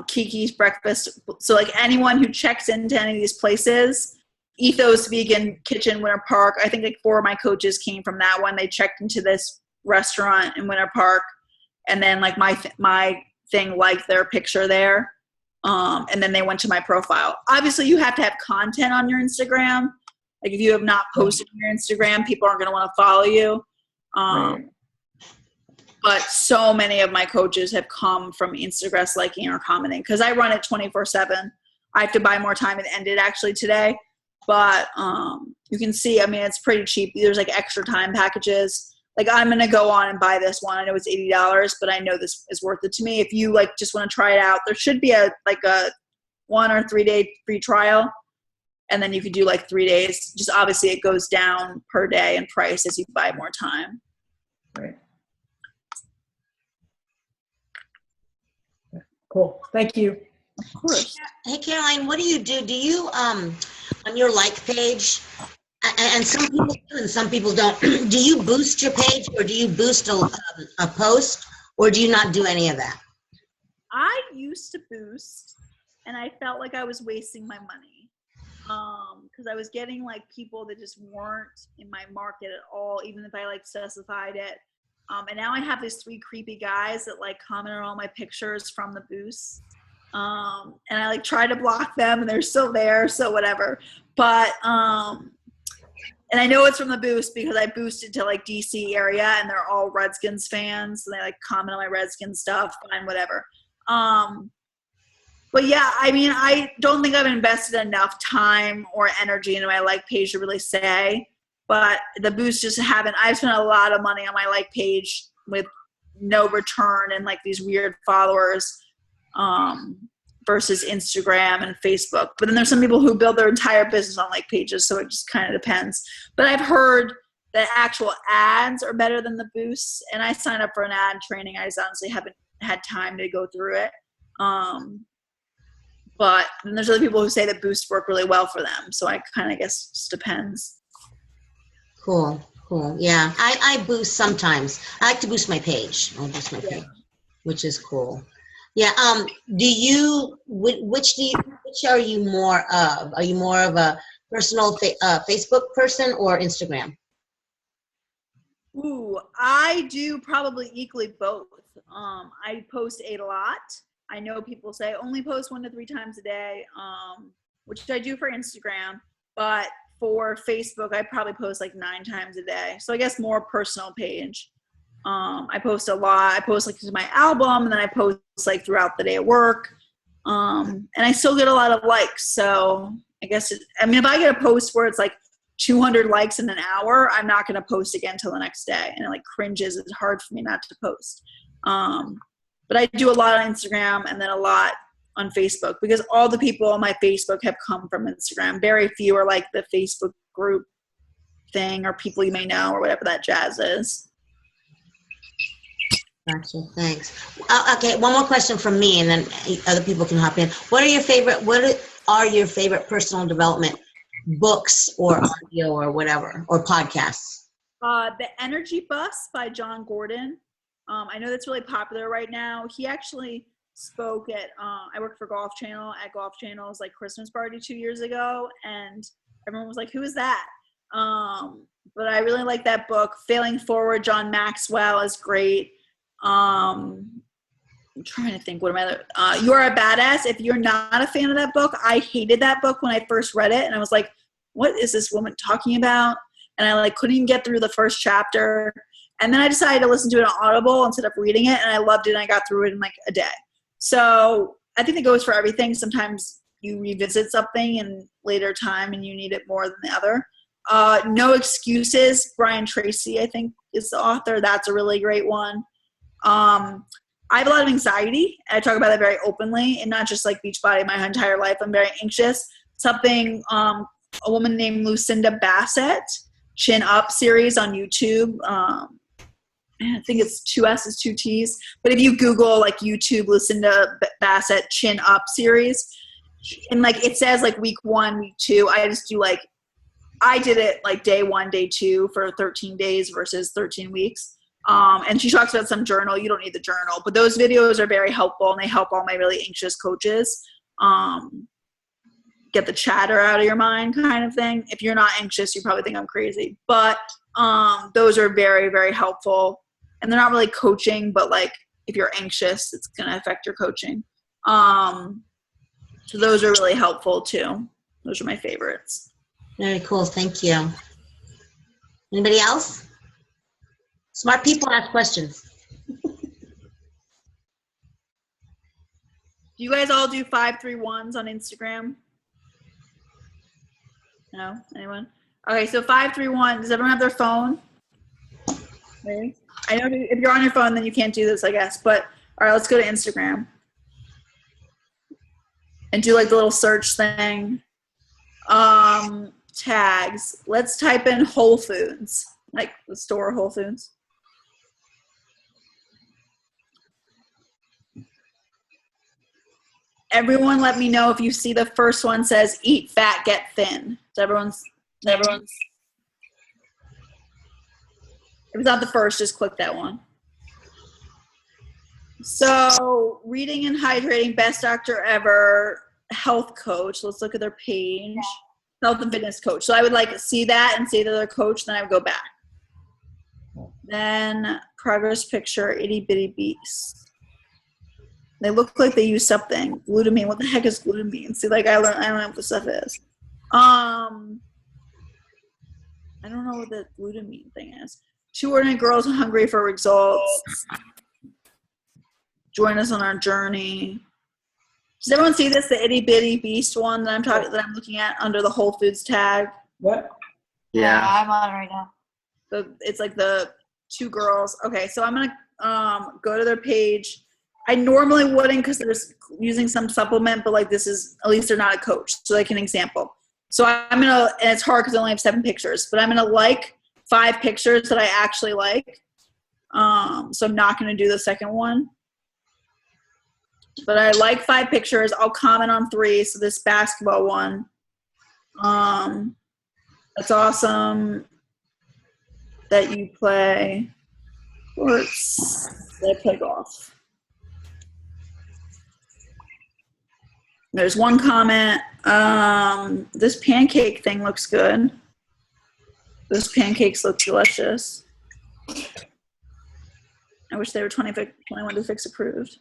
Kiki's Breakfast. So like anyone who checks into any of these places, Ethos Vegan Kitchen, Winter Park. I think like 4 of my coaches came from that one. They checked into this restaurant in Winter Park, and then like my thing liked their picture there. And then they went to my profile. Obviously, you have to have content on your Instagram. Like if you have not posted on your Instagram, people aren't going to want to follow you. Right. But so many of my coaches have come from Instagress liking or commenting, because I run it 24/7. I have to buy more time. It ended actually today. But you can see, I mean, it's pretty cheap. There's like extra time packages. Like I'm going to go on and buy this one. I know it's $80, but I know this is worth it to me. If you like just want to try it out, there should be a 1 or 3 day free trial. And then you could do like 3 days. Just obviously it goes down per day in price as you buy more time. Right. Cool. Thank you. Of course. Hey, Caroline, what do you do? Do you, on your like page, and some people do and some people don't, do you boost your page, or do you boost a post, or do you not do any of that? I used to boost, and I felt like I was wasting my money. Because I was getting like people that just weren't in my market at all, even if I like specified it. And now I have these 3 creepy guys that like comment on all my pictures from the boost. And I like try to block them, and they're still there, so whatever. But and I know it's from the boost because I boosted to like DC area, and they're all Redskins fans, so they like comment on my Redskins stuff, fine, whatever. But yeah, I mean, I don't think I've invested enough time or energy into my like page to really say. But the boost just haven't. I've spent a lot of money on my like page with no return and like these weird followers. Versus Instagram and Facebook. But then there's some people who build their entire business on like pages, so it just kind of depends. But I've heard that actual ads are better than the boosts, and I signed up for an ad training. I just honestly haven't had time to go through it. But then there's other people who say that boosts work really well for them. So I kind of guess it just depends. Cool. Yeah, I boost sometimes. I like to boost my page. I boost my page, which is cool. Yeah. Which are you more of? Are you more of a personal Facebook person or Instagram? Ooh, I do probably equally both. I post a lot. I know people say only post 1 to 3 times a day, which I do for Instagram, but for Facebook, I probably post like 9 times a day. So I guess more personal page. I post a lot. I post like to my album, and then I post like throughout the day at work. And I still get a lot of likes. So I guess, if I get a post where it's like 200 likes in an hour, I'm not going to post again till the next day. And it like cringes. It's hard for me not to post. But I do a lot on Instagram and then a lot on Facebook, because all the people on my Facebook have come from Instagram. Very few are like the Facebook group thing or people you may know or whatever that jazz is. Gotcha. Thanks. Okay, one more question from me, and then other people can hop in. What are your favorite personal development books or audio or whatever, or podcasts? The Energy Bus by John Gordon. I know that's really popular right now. He actually spoke at, I worked for Golf Channel at Golf Channel's like Christmas party 2 years ago, and everyone was like, who is that? But I really like that book. Failing Forward, John Maxwell is great. I'm trying to think, what am I other, You're a Badass. If you're not a fan of that book, I hated that book when I first read it, and I was like, what is this woman talking about? And I like couldn't even get through the first chapter. And then I decided to listen to it on Audible instead of reading it, and I loved it, and I got through it in like a day. So I think it goes for everything. Sometimes you revisit something in later time and you need it more than the other. No Excuses, Brian Tracy, I think, is the author. That's a really great one. I have a lot of anxiety, and I talk about it very openly, and not just like Beachbody. My entire life, I'm very anxious. Something, a woman named Lucinda Bassett, Chin Up series on YouTube. I think it's 2 S's, 2 T's. But if you Google like YouTube Lucinda Bassett Chin Up series, and like it says like week 1, week 2, I just do like, I did it like day 1, day 2 for 13 days versus 13 weeks. And she talks about some journal. You don't need the journal, but those videos are very helpful, and they help all my really anxious coaches get the chatter out of your mind kind of thing. If you're not anxious, you probably think I'm crazy, but those are very, very helpful. And they're not really coaching, but like if you're anxious, it's going to affect your coaching. So those are really helpful too. Those are my favorites. Very cool. Thank you. Anybody else? Smart people ask questions. Do you guys all do 531s on Instagram? No? Anyone? Okay, so 531. Does everyone have their phone? Maybe. I know if you're on your phone, then you can't do this, I guess. But all right, let's go to Instagram and do like the little search thing. Tags. Let's type in Whole Foods, like the store Whole Foods. Everyone, let me know if you see the first one says "Eat fat, get thin." So everyone's. If it's not the first, just click that one. So, Reading and Hydrating, Best Doctor Ever, Health Coach. Let's look at their page. Health and Fitness Coach. So I would like see that and see the other coach, then I would go back. Then Progress Picture, Itty Bitty Beast. They look like they use something. Glutamine. What the heck is glutamine? See, like I don't know what the stuff is. I don't know what the glutamine thing is. 2 ordinary girls hungry for results. Join us on our journey. Does everyone see this? The Itty Bitty Beast one that I'm looking at under the Whole Foods tag. What? Yeah. I'm on it right now. So it's like the 2 girls. Okay, so I'm gonna go to their page. I normally wouldn't because they're using some supplement, but like this is, at least they're not a coach, so like an example. So I'm gonna, and it's hard because I only have 7 pictures, but I'm gonna like 5 pictures that I actually like. So I'm not gonna do the second one. but I like 5 pictures. I'll comment on 3. So this basketball one, that's awesome that you play sports. That I play golf. There's one comment. This pancake thing looks good. Those pancakes look delicious. I wish they were 21 to fix approved.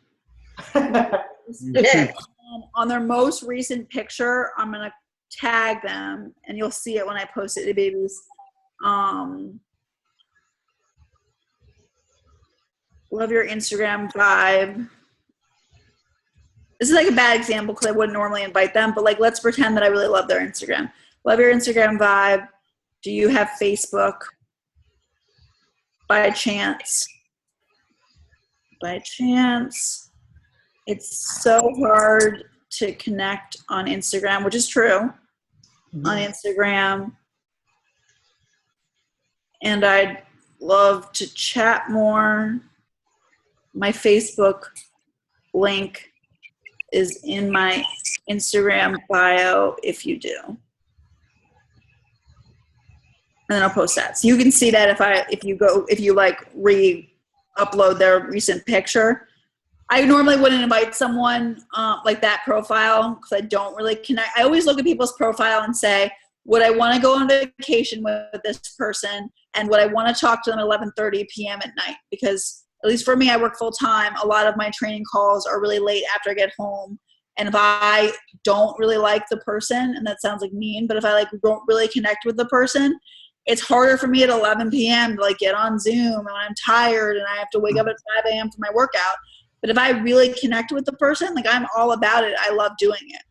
On their most recent picture, I'm going to tag them, and you'll see it when I post it to babies. Love your Instagram vibe. This is like a bad example because I wouldn't normally invite them, but like, let's pretend that I really love their Instagram. Love your Instagram vibe. Do you have Facebook? By chance. By chance. It's so hard to connect on Instagram, which is true. On Instagram. And I'd love to chat more. My Facebook link is in my Instagram bio if you do. And then I'll post that. So you can see that if you like re-upload their recent picture. I normally wouldn't invite someone like that profile because I don't really connect. I always look at people's profile and say, would I want to go on vacation with this person? And would I want to talk to them at 11:30 p.m. at night? Because at least for me, I work full time. A lot of my training calls are really late after I get home. And if I don't really like the person, and that sounds like mean, but if I like don't really connect with the person, it's harder for me at 11 p.m. to like get on Zoom and when I'm tired and I have to wake up at 5 a.m. for my workout. But if I really connect with the person, like I'm all about it. I love doing it.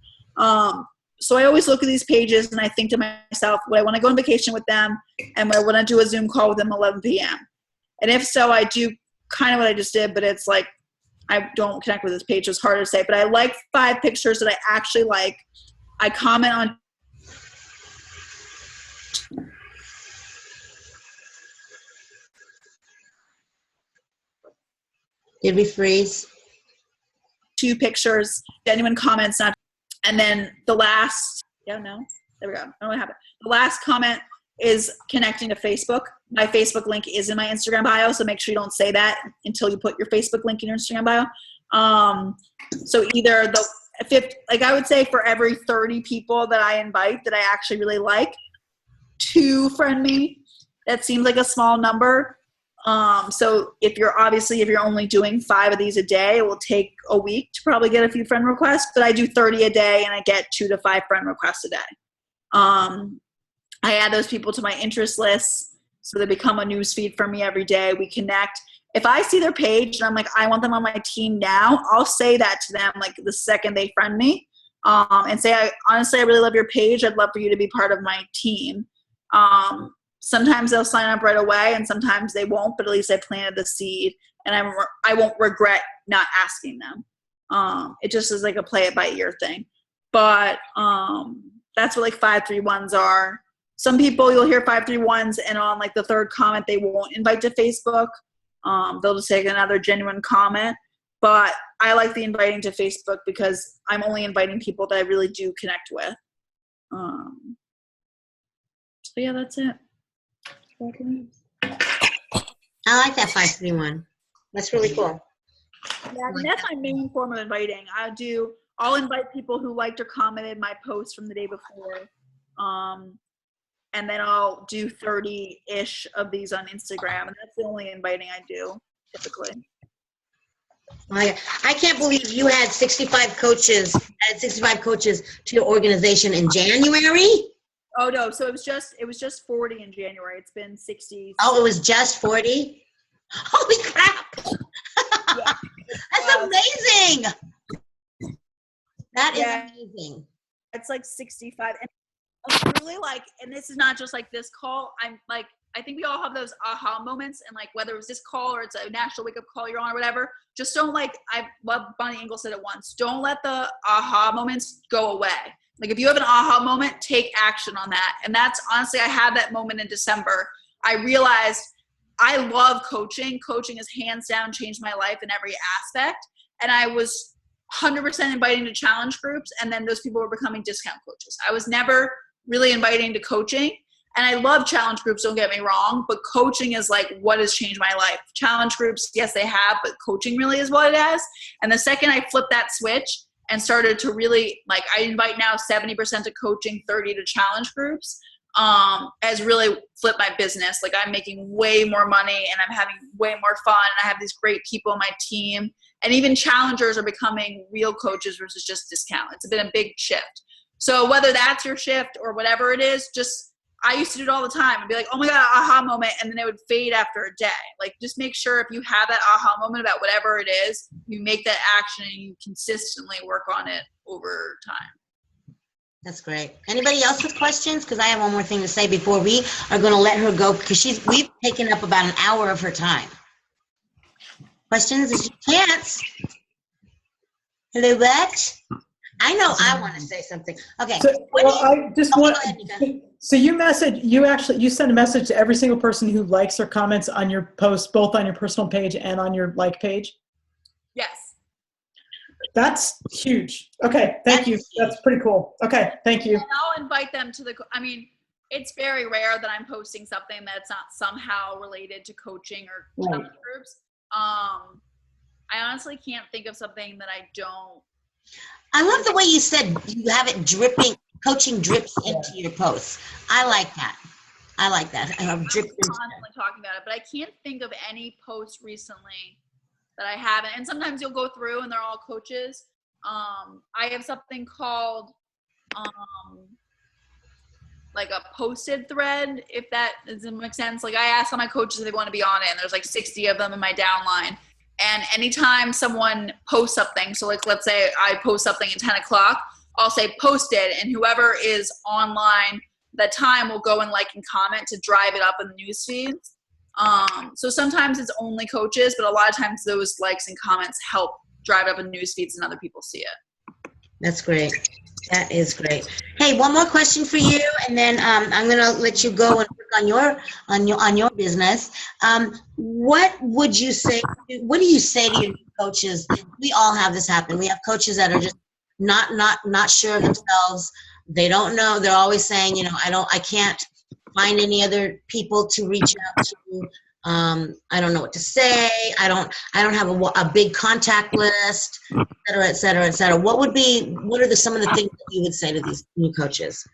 So I always look at these pages and I think to myself, would I want to go on vacation with them? And would I want to do a Zoom call with them at 11 p.m.? And if so, I do kind of what I just did, but it's like I don't connect with this page. It's harder to say. But I like 5 pictures that I actually like. I comment on Did we freeze? 2 pictures, genuine comments, not. And then the last, there we go. I don't know what happened. The last comment is connecting to Facebook. My Facebook link is in my Instagram bio, so make sure you don't say that until you put your Facebook link in your Instagram bio. So either the 50, like I would say for every 30 people that I invite that I actually really like, 2 friend me. That seems like a small number. So if you're only doing 5 of these a day, it will take a week to probably get a few friend requests, but I do 30 a day and I get 2 to 5 friend requests a day. I add those people to my interest list so they become a news feed for me every day. We connect. If I see their page and I'm like, I want them on my team now, I'll say that to them like the second they friend me, and say, honestly, I really love your page. I'd love for you to be part of my team. Sometimes they'll sign up right away and sometimes they won't, but at least I planted the seed and I won't regret not asking them. It just is like a play it by ear thing. But that's what like 531s are. Some people you'll hear 531s and on like the 3rd comment they won't invite to Facebook. They'll just take another genuine comment. But I like the inviting to Facebook because I'm only inviting people that I really do connect with. So yeah, that's it. I like that 531. That's really cool. Yeah, I mean, that's my main form of inviting. I'll invite people who liked or commented my post from the day before. And then I'll do 30-ish of these on Instagram. And that's the only inviting I do, typically. I can't believe you had 65 coaches to your organization in January. Oh no, so it was just 40 in January. It's been 60. Oh, it was just 40? Holy crap. Yeah. That's amazing. That is amazing. It's like 65. And I'm really like, and this is not just like this call. I'm like, I think we all have those aha moments, and like whether it was this call or it's a national wake up call you're on or whatever, just don't like, I love Bonnie Engel said it once, don't let the aha moments go away. Like if you have an aha moment, take action on that. And that's honestly, I had that moment in December. I realized I love coaching. Coaching has hands down changed my life in every aspect. And I was 100% inviting to challenge groups, and then those people were becoming discount coaches. I was never really inviting to coaching. And I love challenge groups, don't get me wrong, but coaching is like what has changed my life. Challenge groups, yes, they have, but coaching really is what it has. And the second I flipped that switch and started to really, like, I invite now 70% to coaching, 30 to challenge groups, has really flipped my business. Like, I'm making way more money and I'm having way more fun. And I have these great people on my team. And even challengers are becoming real coaches versus just discount. It's been a big shift. So whether that's your shift or whatever it is, just, I used to do it all the time and be like, oh my God, aha moment. And then it would fade after a day. Like, just make sure if you have that aha moment about whatever it is, you make that action and you consistently work on it over time. That's great. Anybody else with questions? Because I have one more thing to say before we are going to let her go, because we've taken up about an hour of her time. Questions is your chance. Hello, what? I know I want to say something. Okay. So, What well, do you- I just okay, want, go ahead, Nika. so you send a message to every single person who likes or comments on your post, both on your personal page and on your like page? Yes. That's huge. Okay, thank you. That's pretty cool. Okay, thank you. And I'll invite them to I mean, it's very rare that I'm posting something that's not somehow related to coaching or Right. challenge groups. I honestly can't think of something that I don't. I love the way you said you have it dripping, coaching drips into your posts. I like that. I like that. I have dripped into that. Constantly talking about it, but I can't think of any posts recently that I haven't. And sometimes you'll go through and they're all coaches. I have something called like a posted thread, if that doesn't make sense. Like, I ask all my coaches if they want to be on it, and there's like 60 of them in my downline. And anytime someone posts something, so like, let's say I post something at 10 o'clock, I'll say posted, and whoever is online that time will go and like and comment to drive it up in the news feeds. So sometimes it's only coaches, but a lot of times those likes and comments help drive it up in the news feeds and other people see it. That's great. That is great. Hey, one more question for you, and then I'm gonna let you go and work on your business. What would you say? What do you say to your coaches? We all have this happen. We have coaches that are just not sure of themselves. They don't know. They're always saying, you know, I can't find any other people to reach out to. I don't know what to say. I don't have a big contact list, et cetera, et cetera, et cetera. What are some of the things that you would say to these new coaches?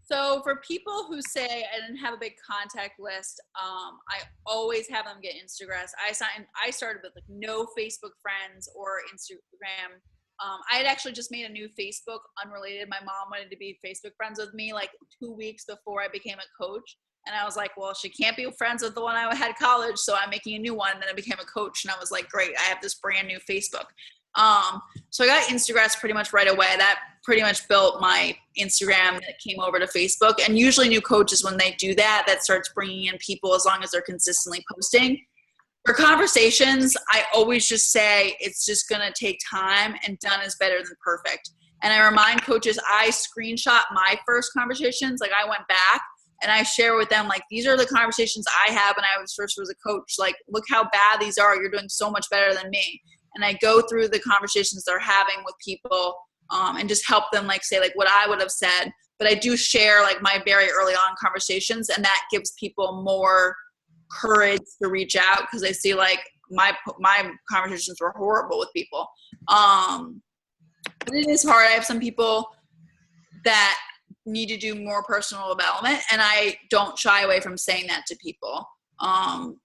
So for people who say I didn't have a big contact list, I always have them get Instagram. I started with like no Facebook friends or Instagram. I had actually just made a new Facebook unrelated. My mom wanted to be Facebook friends with me like 2 weeks before I became a coach. And I was like, well, she can't be friends with the one I had college, so I'm making a new one. And then I became a coach, and I was like, great, I have this brand new Facebook. So I got Instagram pretty much right away. That pretty much built my Instagram that came over to Facebook. And usually new coaches, when they do that, that starts bringing in people as long as they're consistently posting. For conversations, I always just say it's just going to take time, and done is better than perfect. And I remind coaches, I screenshot my first conversations. Like, I went back and I share with them, like, these are the conversations I had when I was a coach. Like, look how bad these are. You're doing so much better than me. And I go through the conversations they're having with people and just help them, like, say, like, what I would have said. But I do share, like, my very early on conversations, and that gives people more courage to reach out because they see, like, my conversations were horrible with people. But it is hard. I have some people that need to do more personal development, and I don't shy away from saying that to people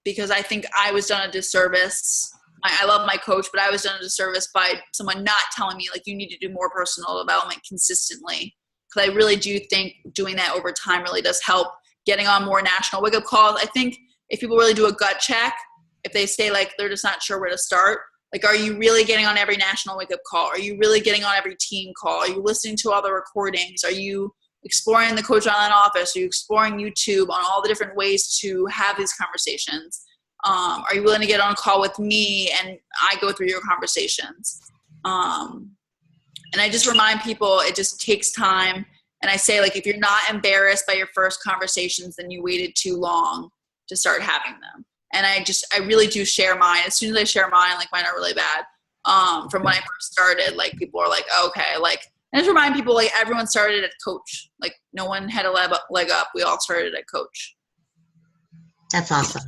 because I think I was done a disservice. I love my coach, but I was done a disservice by someone not telling me, like, you need to do more personal development consistently, because I really do think doing that over time really does help. Getting on more national wake-up calls. I think if people really do a gut check, if they say, like, they're just not sure where to start, like, are you really getting on every national wake-up call? Are you really getting on every team call? Are you listening to all the recordings? Are you exploring the Coach Online office? Are you exploring YouTube on all the different ways to have these conversations? Are you willing to get on a call with me and I go through your conversations? And I just remind people it just takes time. And I say, like, if you're not embarrassed by your first conversations, then you waited too long to start having them. And I really do share mine. As soon as I share mine, like, mine are really bad. from when I first started. Like people are like, oh, okay, like, and just remind people like everyone started at coach. Like no one had a leg up. We all started at coach. That's awesome.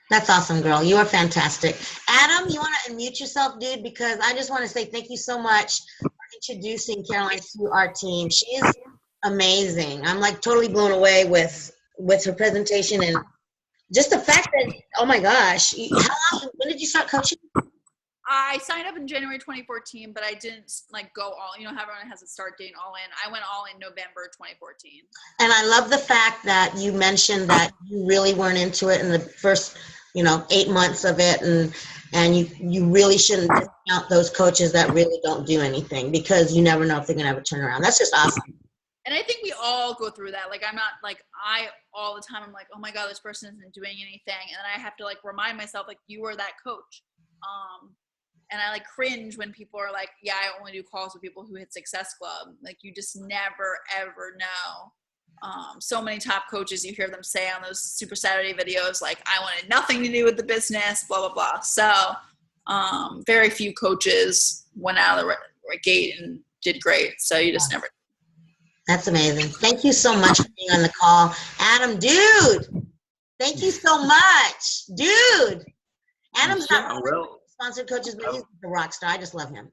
That's awesome, girl. You are fantastic. Adam, you want to unmute yourself, dude? Because I just want to say thank you so much for introducing Caroline to our team. She is amazing. I'm like totally blown away with her presentation and just the fact that, oh my gosh, when did you start coaching? I signed up in January 2014, but I didn't like go all, how everyone has a start date all in. I went all in November 2014. And I love the fact that you mentioned that you really weren't into it in the first, 8 months of it. And you really shouldn't discount those coaches that really don't do anything, because you never know if they're going to have a turnaround. That's just awesome. And I think we all go through that. Like, I'm not like, all the time, I'm like, oh my God, this person isn't doing anything. And then I have to like remind myself, like, you were that coach. And I like cringe when people are like, yeah, I only do calls with people who hit Success Club. Like, you just never, ever know. So many top coaches, you hear them say on those Super Saturday videos, like, I wanted nothing to do with the business, blah, blah, blah. So very few coaches went out of the gate and did great. So you just never. That's amazing. Thank you so much for being on the call. Adam, dude, thank you so much. Dude, Adam's not sponsored coaches, but he's a rock star. I just love him.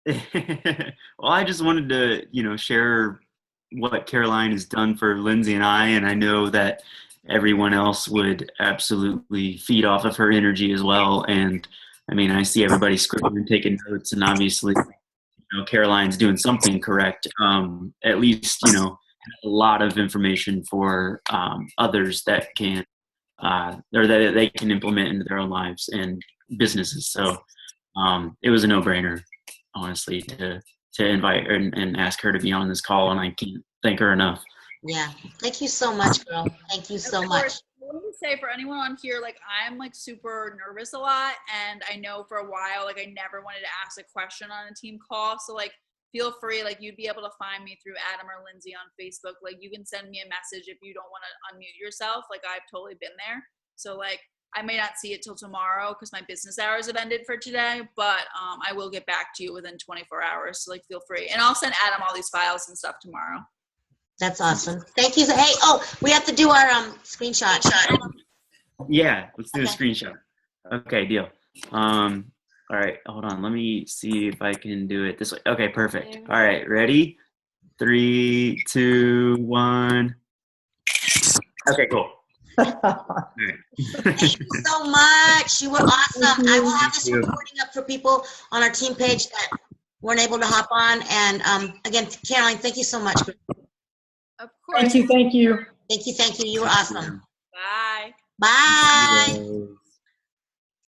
Well, I just wanted to, share what Caroline has done for Lindsay and I know that everyone else would absolutely feed off of her energy as well. And I mean, I see everybody scribbling and taking notes, and obviously, Caroline's doing something correct. At least, a lot of information for others that can, or that they can implement into their own lives and businesses. So it was a no-brainer, honestly, to invite her and ask her to be on this call, and I can't thank her enough. Yeah. Thank you so much, girl. Thank you so much. I want to say for anyone on here, like, I'm like super nervous a lot, and I know for a while, like, I never wanted to ask a question on a team call. So like, feel free, like, you'd be able to find me through Adam or Lindsay on Facebook. Like, you can send me a message if you don't want to unmute yourself. Like, I've totally been there. So like, I may not see it till tomorrow because my business hours have ended for today, but I will get back to you within 24 hours. So like, feel free. And I'll send Adam all these files and stuff tomorrow. That's awesome. Thank you. Hey, we have to do our screenshot. Yeah, let's do a screenshot. Okay, deal. All right, hold on. Let me see if I can do it this way. Okay, perfect. All right, ready? 3, 2, 1. Okay, cool. Thank you so much. You were awesome. I will have this recording up for people on our team page that weren't able to hop on. And again, Caroline, thank you so much. Of course. Thank you. Thank you. You were awesome. Bye. Bye.